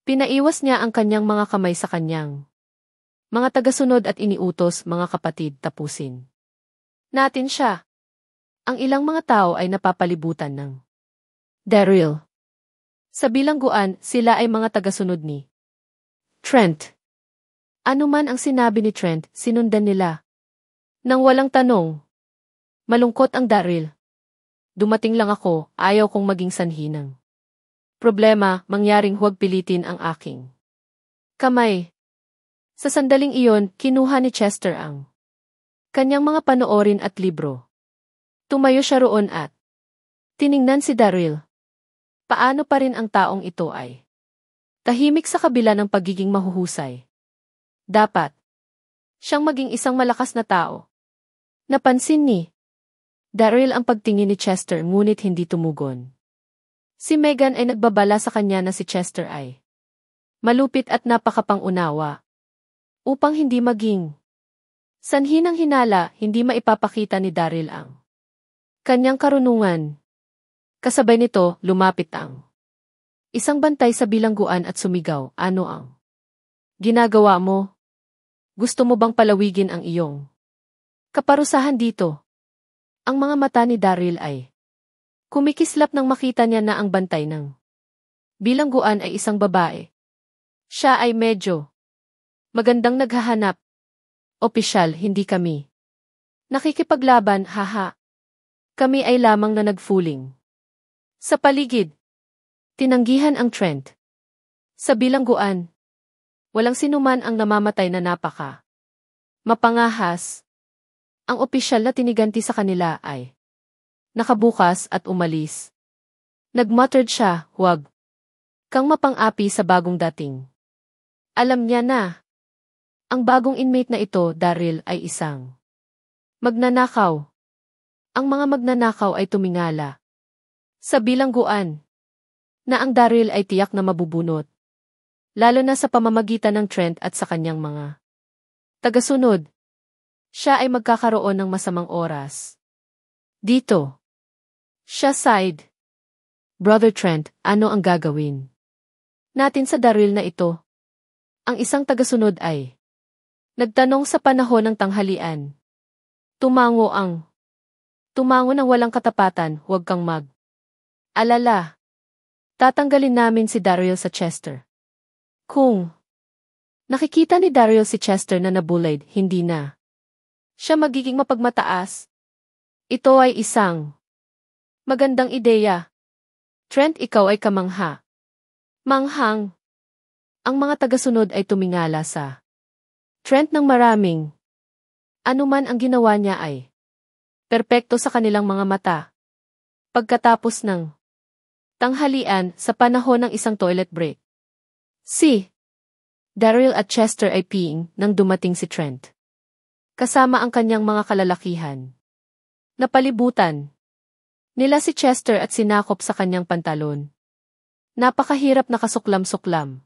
Pinaiwas niya ang kanyang mga kamay sa kanyang mga tagasunod at iniutos, mga kapatid, tapusin natin siya. Ang ilang mga tao ay napapalibutan ng Daryl. Sa bilangguan, sila ay mga tagasunod ni Trent. Ano man ang sinabi ni Trent, sinundan nila. Nang walang tanong. Malungkot ang Daryl. Dumating lang ako, ayaw kong maging sanhi ng problema, mangyaring huwag pilitin ang aking kamay. Sa sandaling iyon, kinuha ni Chester ang kanyang mga panoorin at libro. Tumayo siya roon at tiningnan si Daryl. Paano pa rin ang taong ito ay tahimik sa kabila ng pagiging mahuhusay? Dapat siyang maging isang malakas na tao. Napansin ni Daryl ang pagtingin ni Chester, ngunit hindi tumugon. Si Megan ay nagbabala sa kanya na si Chester ay malupit at napakapang-unawa. Upang hindi maging sanhi ng hinala, hindi maipapakita ni Daryl ang kanyang karunungan. Kasabay nito, lumapit ang isang bantay sa bilangguan at sumigaw, ano ang ginagawa mo? Gusto mo bang palawigin ang iyong kaparusahan dito? Ang mga mata ni Daryl ay kumikislap nang makita niya na ang bantay ng bilangguan ay isang babae. Siya ay medyo magandang naghahanap. Opisyal, hindi kami nakikipaglaban, haha. Kami ay lamang na nagfuling sa paligid. Tinanggihan ang Trent. Sa bilangguan, walang sinuman ang namamatay na napaka mapangahas. Ang opisyal na tiniganti sa kanila ay nakabukas at umalis. Nagmuttered siya, huwag kang mapang-api sa bagong dating. Alam niya na ang bagong inmate na ito, Daryl, ay isang magnanakaw. Ang mga magnanakaw ay tumingala sa bilangguan. na ang Daryl ay tiyak na mabubunot. Lalo na sa pamamagitan ng Trent at sa kanyang mga tagasunod. Siya ay magkakaroon ng masamang oras. Dito. Siya sighed. Brother Trent, ano ang gagawin natin sa Daryl na ito? Ang isang tagasunod ay nagtanong sa panahon ng tanghalian. Tumango ng walang katapatan, huwag kang alala. Tatanggalin namin si Daryl sa Chester. Kung nakikita ni Daryl si Chester na nabullied, hindi na siya magiging mapagmataas. Ito ay isang magandang ideya. Trent, ikaw ay kamangha. Manghang. Ang mga tagasunod ay tumingala sa Trent ng maraming. Anuman ang ginawa niya ay perpekto sa kanilang mga mata. Pagkatapos ng tanghalian sa panahon ng isang toilet break, si Daryl at Chester ay peeing nang dumating si Trent. Kasama ang kanyang mga kalalakihan. Napalibutan nila si Chester at sinakop sa kanyang pantalon. Napakahirap na kasuklam-suklam.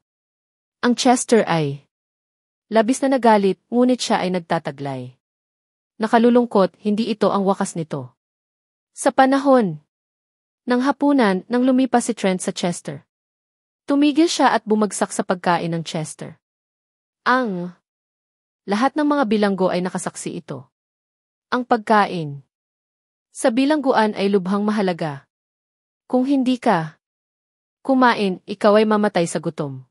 Ang Chester ay labis na nagalit, ngunit siya ay nagtataglay. Nakalulungkot, hindi ito ang wakas nito. Sa panahon ng hapunan nang lumipas si Trent sa Chester, tumigil siya at bumagsak sa pagkain ng Chester. Ang lahat ng mga bilanggo ay nakasaksi ito. Ang pagkain sa bilangguan ay lubhang mahalaga. Kung hindi ka kumain, ikaw ay mamatay sa gutom.